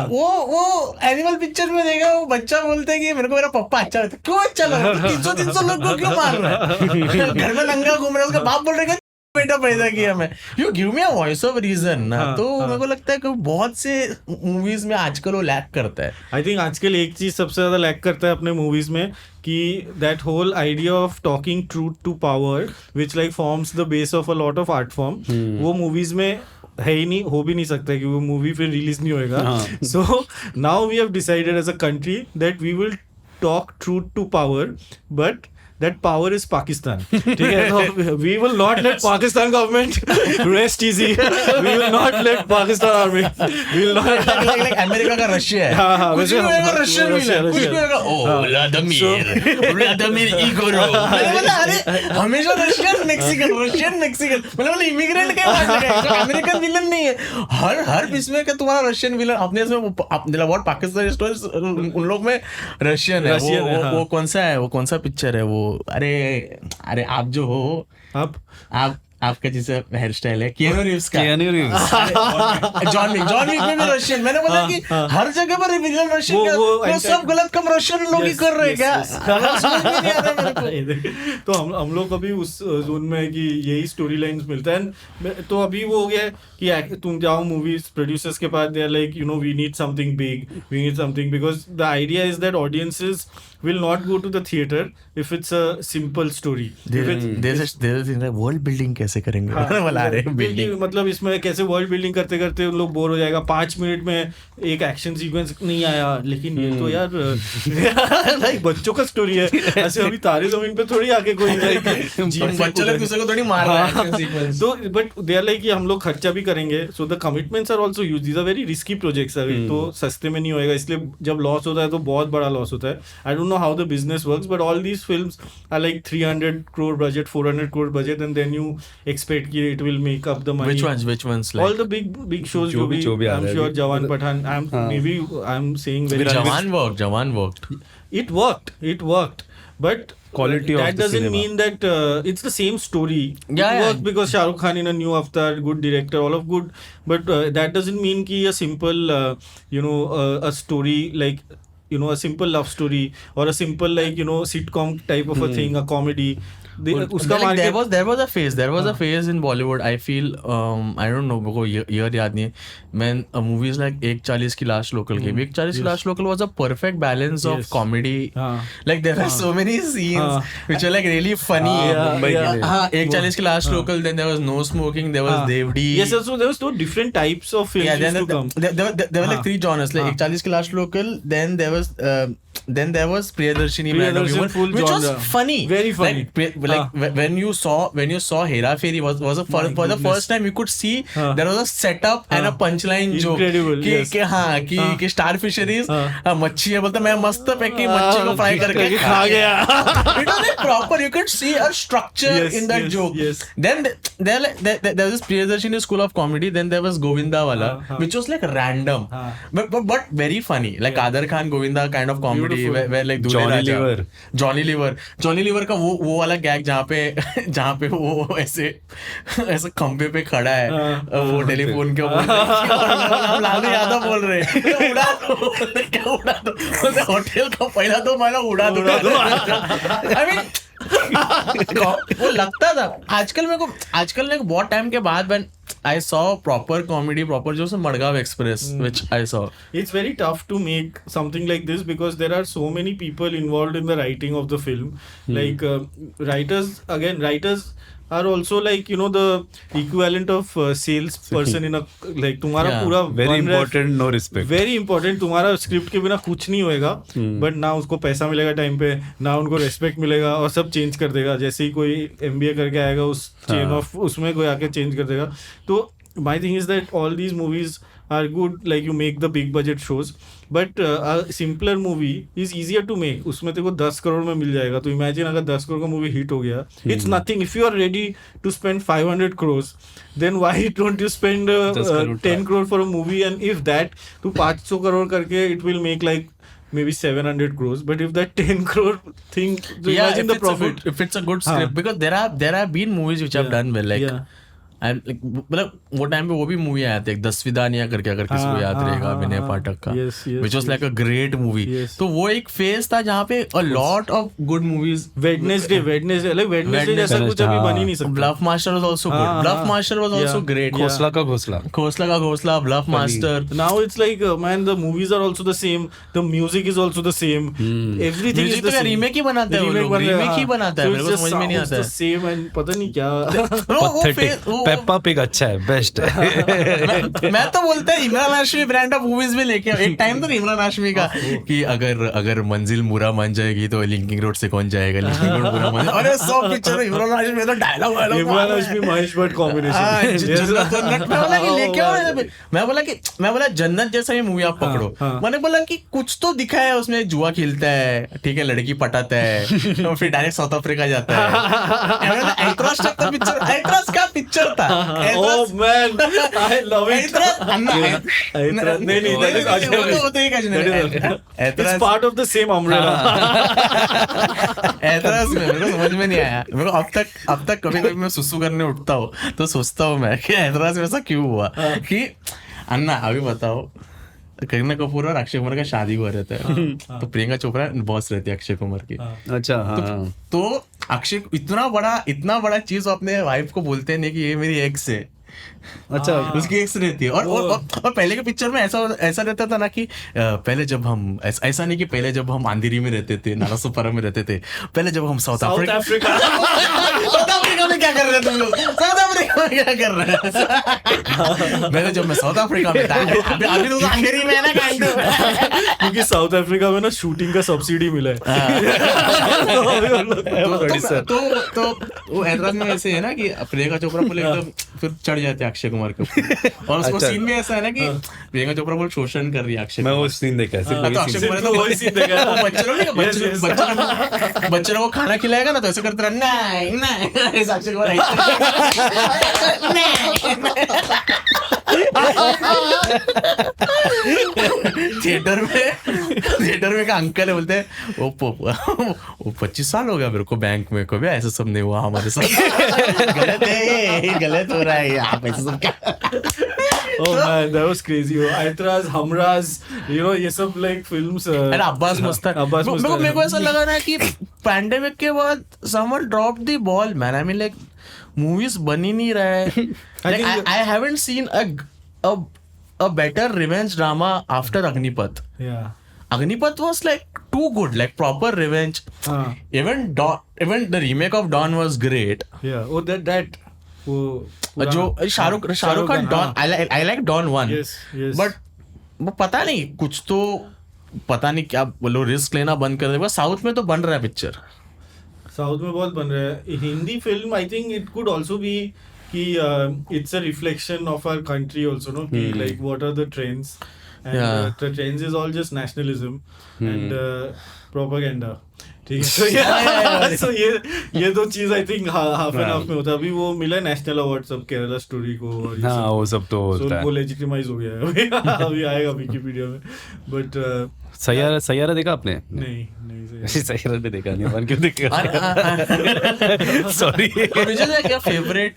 वो एनिमल पिक्चर में देखा, वो बच्चा बोलता है कि मेरे को मेरा पप्पा अच्छा लगता है. क्यों अच्छा लगा? 300 लोग को क्यों मार रहा है? घर में नंगा घूम रहा है, उसका बाप बोल रहा है बेटा पैदा किया मैं, you give me a voice of reason ना। तो मेरे को लगता है कि बहुत से मूवीज में आजकल वो लैक करता है। आई थिंक आजकल एक चीज सबसे ज्यादा लैक करता है अपने मूवीज में कि that whole idea of talking truth to power which like forms the base of a lot of art form, वो मूवीज में है ही नहीं, हो भी नहीं सकता कि वो मूवी फिर रिलीज नहीं होएगा। So now we have decided as a country that we will talk truth to power, but that power is Pakistan. ठीक है, तो we will not let Pakistan government rest easy. We will not let Pakistan army. We will not. like America का Russia है। हाँ, कुछ भी होएगा Russian भी है, कुछ भी होएगा व्लादिमीर इगोरोव। मैंने बोला अरे हमेशा रशियन मैक्सिकन मतलब इमिग्रेंट के अमेरिकन विलन नहीं है। हर इसमें का तुम्हारा रशियन विलन अपने इसमें व्हाट पाकिस्तान स्टोरीज उन लोग में रशियन है। वो कौन सा है, वो कौन सा पिक्चर है वो, अरे आप जो हो, आप आपका जैसे हेयर स्टाइल है कियानू रीव्स का, जॉन विक में भी रशियन। मैंने बोला कि हर जगह पर विलन रशियन का, वो सब गलत कम रशियन लोग ही कर रहे हैं क्या? समझ में नहीं आ रहा मेरे को। तो हम लोग अभी उस जोन में है कि यही स्टोरी लाइंस मिलता है। तो अभी वो हो गया कि तुम जाओ मूवीज प्रोड्यूसर्स के पास, they are like you know we need something big, we need something, because the idea is that audiences will not go to the theater if it's a simple story. World building कैसे करेंगे बना रहे हैं building, मतलब इसमें कैसे world building करते करते उन लोग बोर हो जाएगा। 5 मिनट में एक एक्शन सीक्वेंस नहीं आया, लेकिन ये तो यार लाइक बच्चों का स्टोरी है, ऐसे अभी तारे जमीन पे थोड़ी आके कोई बच्चों लोग दूसरे को थोड़ी मार रहा है। तो बट दे आर लाइक कि हम लोग खर्चा भी करेंगे, so the commitments are also huge, these are very risky projects. तो सस्ते में नहीं होएगा, इसलिए जब लॉस होता है तो बहुत बड़ा लॉस होता है। I don't know how the business works, but all these films are like 300 crore budget, 400 crore budget, and then you expect कि it will make up the money. Which ones like? All the big shows जो भी I'm sure Jawan Pathan, I'm saying very Jawan worked. It worked, but Quality of that the doesn't cinema. mean that it's the same story. Yeah, It worked because Shah Rukh Khan in a new avatar, good director, all of good, but that doesn't mean कि a simple a story like a simple love story or a simple like sitcom type of a thing, a comedy. उसका like, there was a phase in Bollywood, I feel I don't know मेरे को year याद नहीं है, when movies like 1:40 की last local came. 1:40 की last local was a perfect balance of comedy. Like there were so many scenes which were like really funny. 1:40 की last local, then there was No Smoking, there was Devdi. Yes, so there was two different types of films used to come. There were like 3 genres, like 1:40 की last local, then there was Priyadarshini full which genre. was funny, very funny. Like when you saw Hera Fairy was for the first time you could see there was a setup and a punchline joke. Incredible, yes. कि star fisheries मच्छी है, बोलता मैं मस्त pack की मच्छी को fry करके खा गया। It was like proper, you could see a structure in that joke. Yes. Then there was this Priyadarshini School of Comedy, then there was Govinda wala, which was like random but very funny, like Kader Khan Govinda kind of comedy where like Johnny Lever का वो वाला gag जहाँ पे वो ऐसे खंबे पे खड़ा है, वो टेलीफोन के ऊपर लालू यादव बोल रहे हैं उड़ा दो होटल का पहला तो माला उड़ा दो। I mean वो लगता था। आजकल मेरे को बहुत टाइम के बाद when I saw proper comedy, proper जो Madgaon Express, which I saw. It's very tough to make something like this because there are so many people involved in the writing of the film. Like writers are also like the equivalent of sales person in a like तुम्हारा पूरा very important, no respect, very important, तुम्हारा script के बिना कुछ नहीं होएगा, but ना उसको पैसा मिलेगा टाइम पे, ना उनको रेस्पेक्ट मिलेगा, और सब चेंज कर देगा। जैसे ही कोई MBA करके आएगा उस चेन ऑफ उसमें कोई आके चेंज कर देगा। तो my thing is that all these movies are good, like you make the big budget shows, but a simpler movie is easier to make. उसमें तेरे को 10 करोड़ में मिल जाएगा। तो imagine अगर 10 करोड़ का मूवी हिट हो गया, it's nothing. If you are ready to spend 500 crores, then why don't you spend 10 crore for a movie? And if that to 500 crore करके it will make like maybe 700 crores, but if that 10 crore thing, so imagine the profit. If it's a good script, because there have been movies which have done well, like मतलब वो time पे वो भी movie आया था एक 10 विदानिया करके, अगर किसी को याद रहेगा, विनय पाठक का, which was like a great movie. तो वो एक फेज था जहाँ पे a lot of good movies. Wednesday जैसा कुछ अभी बन ही नहीं सकता. Bluffmaster was also good. Bluffmaster was also great. Ghosla ka Ghosla, Bluffmaster. Now it's like man, the movies are also the same, the music is also the same, everything is the same. Remake ही बनाता है वो लोग, remake ही बनाता है. मेरे को समझ में नहीं आता है. सेम एंड पता नहीं क्या. पेप्पा पिग अच्छा है, बेस्ट है. मैं तो बोलता है Imran Hashmi brand of movies में लेके एक टाइम तो इमरान हाशमी का कि अगर मंजिल मुरा मान जाएगी तो लिंकिंग रोड से कौन जाएगा, लिंकिंग रोड मुरा मान. अरे सब पिक्चर में इमरान हाशमी में तो डायलॉग इमरान हाशमी महेश भट्ट कॉम्बिनेशन. मैं बोला जन्नत जैसा ही मूवी आप पकड़ो. मैंने बोला कि कुछ तो दिखा है उसमें, जुआ खेलता है, ठीक है, लड़की पटाता है, तो फिर डायरेक्ट साउथ अफ्रीका जाता है. ऐतराज का पिक्चर, ऐतराज का पिक्चर था. Oh man, I love it. नहीं, that is Ajay. It's part of the same umbrella. ऐतराज में मेरे को समझ में नहीं आया. मेरे को अब तक कभी मैं सुसु करने उठता हूँ तो सोचता हूँ मैं कि ऐतराज में ऐसा क्यों हुआ कि अन्ना अभी बताओ, करीना कपूर और अक्षय कुमार का शादी हुआ रहता है, तो प्रियंका चोपड़ा बॉस रहती है अक्षय कुमार की. अच्छा. तो अक्षय इतना बड़ा चीज अपने वाइफ को बोलते हैं कि ये मेरी एक्स है. अच्छा, उसकी एक्स रहती है. और पहले के पिक्चर में ऐसा रहता था ना कि पहले जब हम ऐसा नहीं कि पहले जब हम अंधेरी में रहते थे, नालासोपारा में रहते थे, पहले जब हम साउथ अफ्रीका में क्या कर रहे हैं तुम लोग, साउथ अफ्रीका में क्या कर रहे हैं. पहले जब मैं साउथ अफ्रीका में था, अभी तो अंधेरी में है ना काइंड ऑफ, क्योंकि साउथ अफ्रीका में ना शूटिंग का सब्सिडी मिला है. तो वो ऐतराज में ऐसे है ना कि प्रियंका चोपड़ा बोले एकदम फिर चढ़ जाते हैं अक्षय कुमार के ऊपर. और उसको सीन में ऐसा है ना कि प्रियंका चोपड़ा बोल शोषण कर रही है अक्षय. मैं वो सीन देखा, तो अक्षय कुमार तो वही सीन देखा. बच्चों को खाना खिलाएगा ना तो ऐसे करते रहा, नहीं अक्षय कुमार थिएटर में का अंकल है, बोलते हैं वो 25 साल हो गया मेरे को बैंक में, कभी ऐसा सब नहीं हुआ हमारे साथ. गलत हो रहा है यहाँ पे सब क्या. Oh man, that was crazy. ऐतराज, हमराज, ये सब like films. अरे अब्बास मुस्तान. मेरे को ऐसा लगा ना कि पैंडेमिक के बाद someone dropped the ball, man. I mean like movies बन ही नहीं रहा है. Like I haven't seen a better revenge drama after Agnipath. Yeah. Agnipath was like too good, like proper revenge. Even the remake of Don was great. Yeah. Oh, that. जो Shahrukh Khan Don, I like Don 1. Yes. But वो पता नहीं, कुछ तो पता नहीं क्या बोलो, रिस्क लेना बंद कर दे. साउथ में तो बन रहा है पिक्चर, साउथ में बहुत बन रहा है. Hindi film I think it could also be कि it's a reflection of our country also, no, कि like what are the trends, and the trends is all just nationalism and propaganda. ठीक है. So ये दो चीज I think half and half में होता है. अभी वो मिला नेशनल अवार्ड सब केरला स्टोरी को, और हाँ वो सब तो होता है. वो लेजिटिमाइज हो गया है. अभी आएगा विकिपीडिया में. बट सैयारा देखा आपने? नहीं सैयारा ने देखा नहीं. अपन क्यों देखेगा? सॉरी. मुझे क्या फेवरेट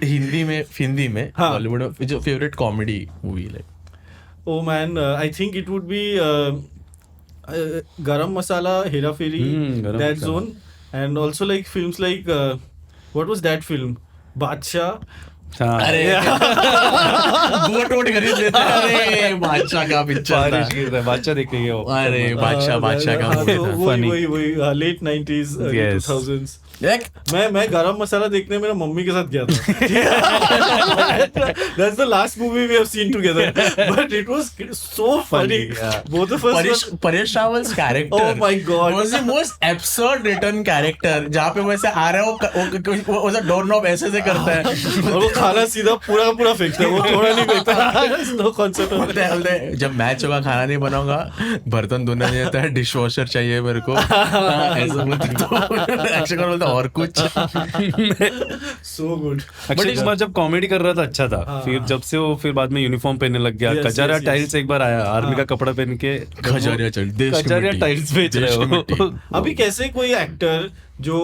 हिंदी में बॉलीवुड में जो favourite comedy movie like? Oh man, I think it would be Garam Masala, Hera Fairy, that zone, and also like films like what was that film? Badshah. अरे बोट खरीद लेते हैं. अरे बादशाह का पिक्चर था, बादशाह देख रही हो? अरे बादशाह का वही लेट 90s, 2000s. मैं गरम मसाला देखने मेरा मम्मी के साथ गया था. That's the last movie we have seen together, but it was so funny. Both of us. Paresh Rawal's character. Oh my God. Was the most absurd written character. जहाँ पे वैसे आ रहा है वो ऐसा डोरनॉब ऐसे से करता है और वो खाना सीधा पूरा फेंकता है, वो थोड़ा नहीं फेंकता. No concept of that. जब मैच होगा खाना नहीं बनाऊंगा, बर्तन धोना नहीं आता है, डिश वॉशर चाहिए मेरे को, ऐसा बोलते. अक्षय कुमार बोलता और कुछ सो गुड. अक्षय कुमार जब कॉमेडी कर रहा था अच्छा था, फिर जब से वो फिर बाद में यूनिफॉर्म पहनने लग गया, Yes, Kajaria yes, yes. Tiles एक बार आया, आर्मी का कपड़ा पहन के खजारिया चल, देश की कजारिया मिट्टी, टाइल्स बेच देश रहे की हो. मिट्टी। अभी कैसे कोई एक्टर जो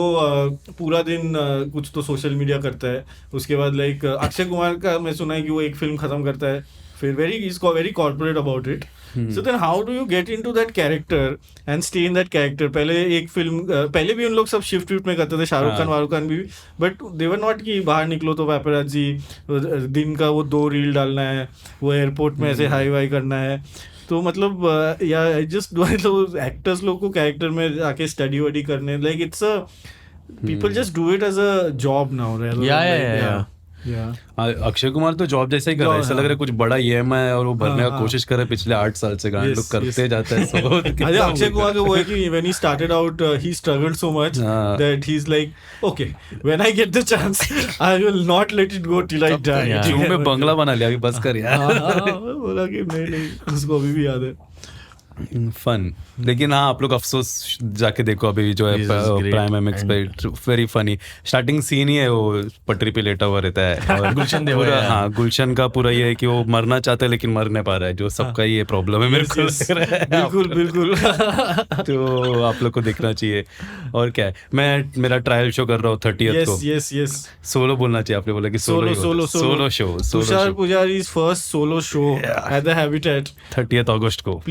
पूरा दिन कुछ तो सोशल मीडिया करता है, उसके बाद लाइक अक्षय कुमार का मैं सुना है कि वो एक फिल्म खत्म करता है, फिर very corporate about it. So then how do you get into that character and stay in that character? पहले एक फिल्म पहले भी उन लोग सब शिफ्ट में करते थे, शाहरुख खान वाहरुख खान भी, बट दे वर नॉट कि बाहर निकलो तो पैपराजी दिन का वो 2 रील डालना है, वो एयरपोर्ट में ऐसे हाई वाई करना है. तो मतलब या जस्ट मतलब एक्टर्स लोग को कैरेक्टर में आके स्टडी वडी करने, like it's a people just do it as a job now. Yeah. Akshay Kumar तो जॉब जैसा ही कर रहा है, ऐसा लग रहा है कुछ बड़ा EMI है और वो भरने का कोशिश कर रहा है पिछले 8 साल से. गाने लोग करते जाता है. अरे अक्षय कुमार का वो है कि when he started out he struggled so much that he's like, okay, when I get the chance I will not let it go till I die. जू में बंगला बना लिया, अभी बस कर यार. बोला कि नहीं उसको अभी भी याद है. फन. लेकिन हाँ, आप लोग अफसोस जाके देखो अभी जो है प्राइम MX पे, वेरी फनी. स्टार्टिंग सीन ही है वो पटरी पे लेटा हुआ रहता है और गुलशन देव पूरा, है. हाँ, गुलशन का पूरा ये है कि वो मरना चाहता है लेकिन मर नहीं पा रहा है, जो सबका ये प्रॉब्लम है मेरे को लग रहा है. बिल्कुल. तो आप लोग को देखना चाहिए. और क्या है, मैं मेरा ट्रायल शो कर रहा हूँ 30th को. yes. सोलो बोलना चाहिए, आपने बोला कि solo show. Tushar Pujari's first solo show at the Habitat. 30th अगस्त को.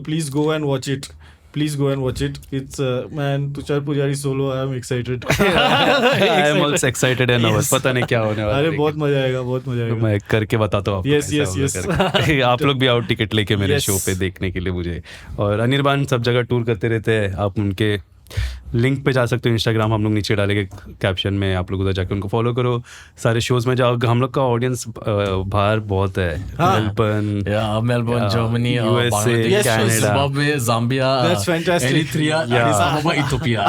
Please go and watch it. It's man, Tushar Pujari solo. I am excited. I am also excited and nervous. पता नहीं क्या होने वाला है. अरे बहुत मजा आएगा. मैं करके बताता हूँ आपको. Yes. आप लोग भी आओ टिकट लेके मेरे शो पे देखने के लिए मुझे. और अनिर्बान सब जगह टूर करते रहते हैं, आप उनके लिंक पे जा सकते हो. इंस्टाग्राम हम लोग नीचे डालेंगे कैप्शन में, आप लोग उधर जाके उनको फॉलो करो. सारे शोज में जाओ. हम लोग का ऑडियंस बाहर बहुत है. Melbourne, Germany, USA, Canada, Zimbabwe, Zambia, That's fantastic. Eritrea, Addis Ababa, Ethiopia.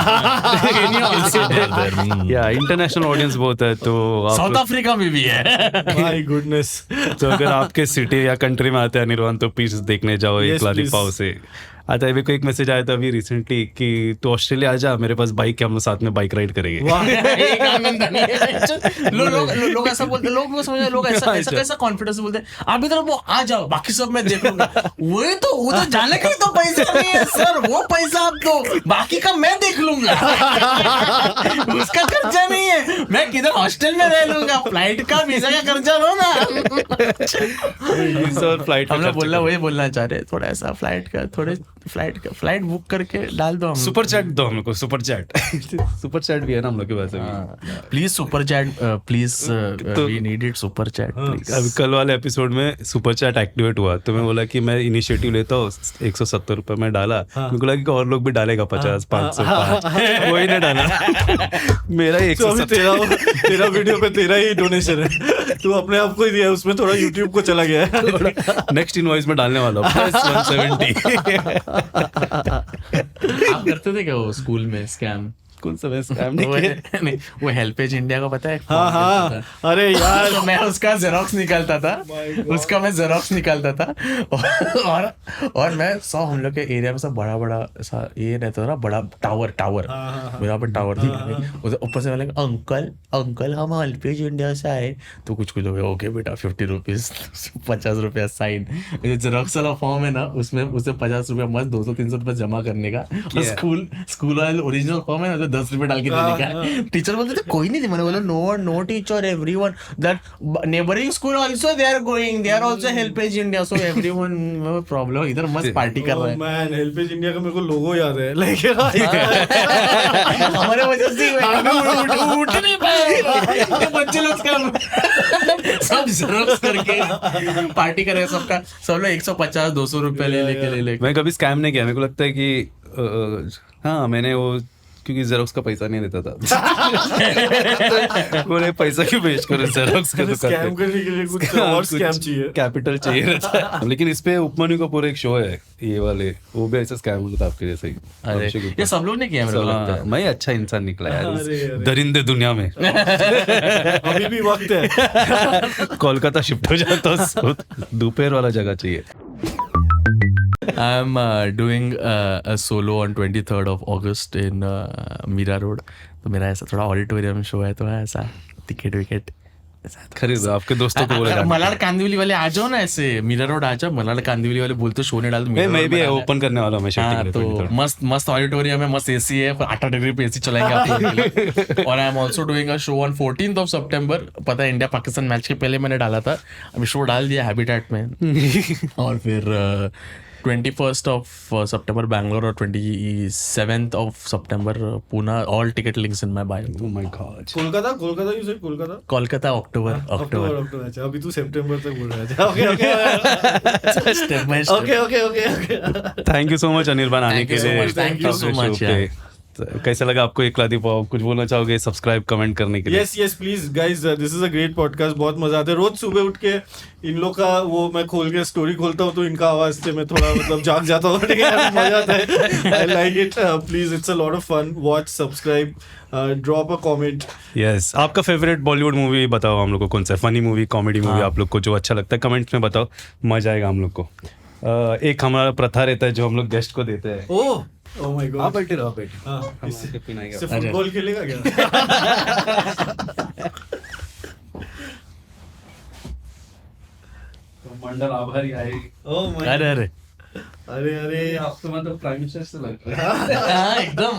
या इंटरनेशनल ऑडियंस बहुत है. तो साउथ अफ्रीका में भी है. My goodness. तो अगर आपके सिटी या कंट्री में आते हैं अनिर्बान, तो प्लीज देखने जाओ. Yes, एक लालीपाव से आता है. मेरे को एक मैसेज आया था अभी रिसेंटली कि तू ऑस्ट्रेलिया आ जा, मेरे पास बाइक है, हम लोग साथ में बाइक राइड करेंगे. लोग ऐसा बोलते, लोग समझ, लोग ऐसा कैसा कॉन्फिडेंस बोलते हैं, आप इधर वो आ जाओ, बाकी सब मैं देख लूंगा. वही तो उधर जाने का तो पैसा नहीं है सर, वो पैसा आप दो, बाकी का मैं देख लूंगा. उसका खर्चा नहीं है, मैं किधर हॉस्टल में रह लूंगा, फ्लाइट का वीजा का खर्चा लो ना. फ्लाइट हम लोग वही बोलना चाह रहे, थोड़ा ऐसा फ्लाइट बुक करके डाल दो. सुपर चैट दो हम लोग को. सुपर चैट भी है ना हम लोग के पास अभी. Please super chat, please we need it. Super chat please. अभी कल वाले एपिसोड में सुपर चैट एक्टिवेट हुआ, तो मैं बोला कि मैं इनिशिएटिव लेता हूँ. 170 रुपए में डाला. मेरे को लगा कि और लोग भी डालेगा 50, 500, वही नहीं डाला. मेरा 170. तेरा वीडियो पे तेरा ही डोनेशन है, तू अपने आप को ही दिया, उसमें थोड़ा यूट्यूब को चला गया है. नेक्स्ट इनवॉइस में डालने वाला हूँ +170. आप करते थे क्या वो स्कूल में स्कैम? कौन सा स्कैम नहीं, वो हेल्पेज इंडिया का पता है? हाँ. अरे यार, तो मैं उसका जेरोक्स निकालता था. और मैं हम लोग के एरिया में सब बड़ा ऐसा ये रहता था ना, बड़ा टावर. मेरा पर टावर थी. ऊपर से बोले अंकल हम हेल्पेज इंडिया से आए. तो कुछ लोग ओके बेटा 50 रुपीज 50 रुपया साइन. जेरोक्स वाला फॉर्म है ना, उसमें उसे 50 रुपया मस्त 200-300 रुपया जमा करने का. स्कूल वाला ओरिजिनल फॉर्म है ना, 10 रुपए डाल के देने का. टीचर बोलते थे कोई नहीं. मैंने बोला no teacher, everyone that neighbouring school also they are also HelpAge India, so everyone. Problem इधर मस्त पार्टी कर रहा है. मैन, हेल्पेज इंडिया का मेरे को लोगो याद है, लाइक हमारे वजह से उठ नहीं पाए बच्चे लोग. सब जेरोक्स करके पार्टी कर रहे हैं. सब लोग 150-200 रुपए ले. मैं कभी स्कैम नहीं किया. मेरे को लगता है कि हाँ, मैंने वो क्योंकि जेरोक्स का पैसा नहीं देता था. बोले पैसा क्यों वेस्ट करो जेरोक्स का. स्कैम करने के लिए कुछ और स्कैम चाहिए, कैपिटल चाहिए रहता है. लेकिन इस पे उपमन्यु का पूरा एक शो है ये वाले, वो भी ऐसा स्कैम होता था आपके जैसे ही. अरे ये सब लोग ने किया मेरे को लगता है. मैं अच्छा इंसान निकला यार दरिंदे दुनिया में. अभी भी वक्त है. कोलकाता शिफ्ट हो जाता हूँ. दोपहर वाला जगह चाहिए. I'm doing a solo on 23rd of August in Mira Road. तो मेरा ऐसा थोड़ा ऑडिटोरियम शो है, तो ऐसा टिकट विकेट खरीदो, आपके दोस्तों को बोला मलाड कांदिवली वाले आ जाओ ना, ऐसे मीरा रोड आ जाओ, मलाड कांदिवली वाले बोलते शो नहीं डाल, मैं भी ओपन करने वाला हूँ मैं हाँ, shooting के लिए तो मस्त मस्त ऑडिटोरियम है, मस्त एसी है, 8 डिग्री पे एसी चलाएंगे आप लोगों के लिए। और I am also doing a show on 14th of September। पता है इंडिया पाकिस्तान मैच के पहले मैंने डाला था, अभी शो डाल दिया हैबिटेट में। और फिर 21st of September बैंगलोर और 27th of September Pune. All ticket links in my bio. Oh my God. Kolkata you said Kolkata Kolkata October October. अच्छा, अभी तू सितंबर तक बोल रहा था। Okay step by step. Okay thank you so much Anirban आने Thank के you so लिए। much, thank you so अपने much, show पे। तो कैसा लगा आपको एक लादी पाव? कुछ बोलना चाहोगे सब्सक्राइब कमेंट करने के लिए? Yes please guys, this is a great podcast, बहुत मजा आता है। रोज सुबह उठ के इन लोग का वो मैं खोल के स्टोरी खोलता हूँ तो इनका आवाज से मैं थोड़ा मतलब जाग जाता हूँ। मजा आता है, I like it. Please, it's a lot of fun. Watch, subscribe, drop a comment. Yes, आपका फेवरेट बॉलीवुड मूवी बताओ हम लोग को, कौन सा फनी मूवी कॉमेडी मूवी आप लोग को जो अच्छा लगता है कमेंट्स में बताओ, मजा आएगा हम लोग को। एक हमारा प्रथा रहता है जो हम लोग गेस्ट को देते हैं। ओह माय गॉड, आप बैठे रहो, बैठे। हाँ, इससे पिनाएगा। इससे फुटबॉल खेलेगा क्या? मंडल आभारी आएगी। ओह माय, अरे अरे अरे आप तो मतलब प्राइम मिनिस्टर से लग रहे हैं। हाँ एकदम।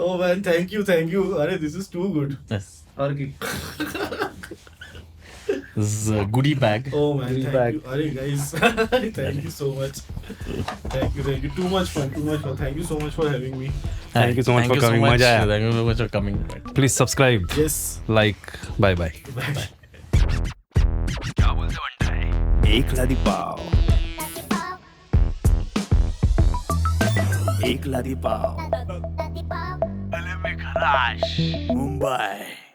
Oh man, thank you. अरे दिस इज टू गुड। और की goodie bag. Oh man, Goodie thank bag. you. Arey guys, thank you so much. Thank you. Too much fun. Thank you so much for having me. Thank you so much for coming. मजा आया। Thank you so much for coming. Please subscribe, Yes. Like, bye bye. क्या बोलते बनता है? एक लादी पाव, एक लादी पाव, अले में खराश। मुंबई।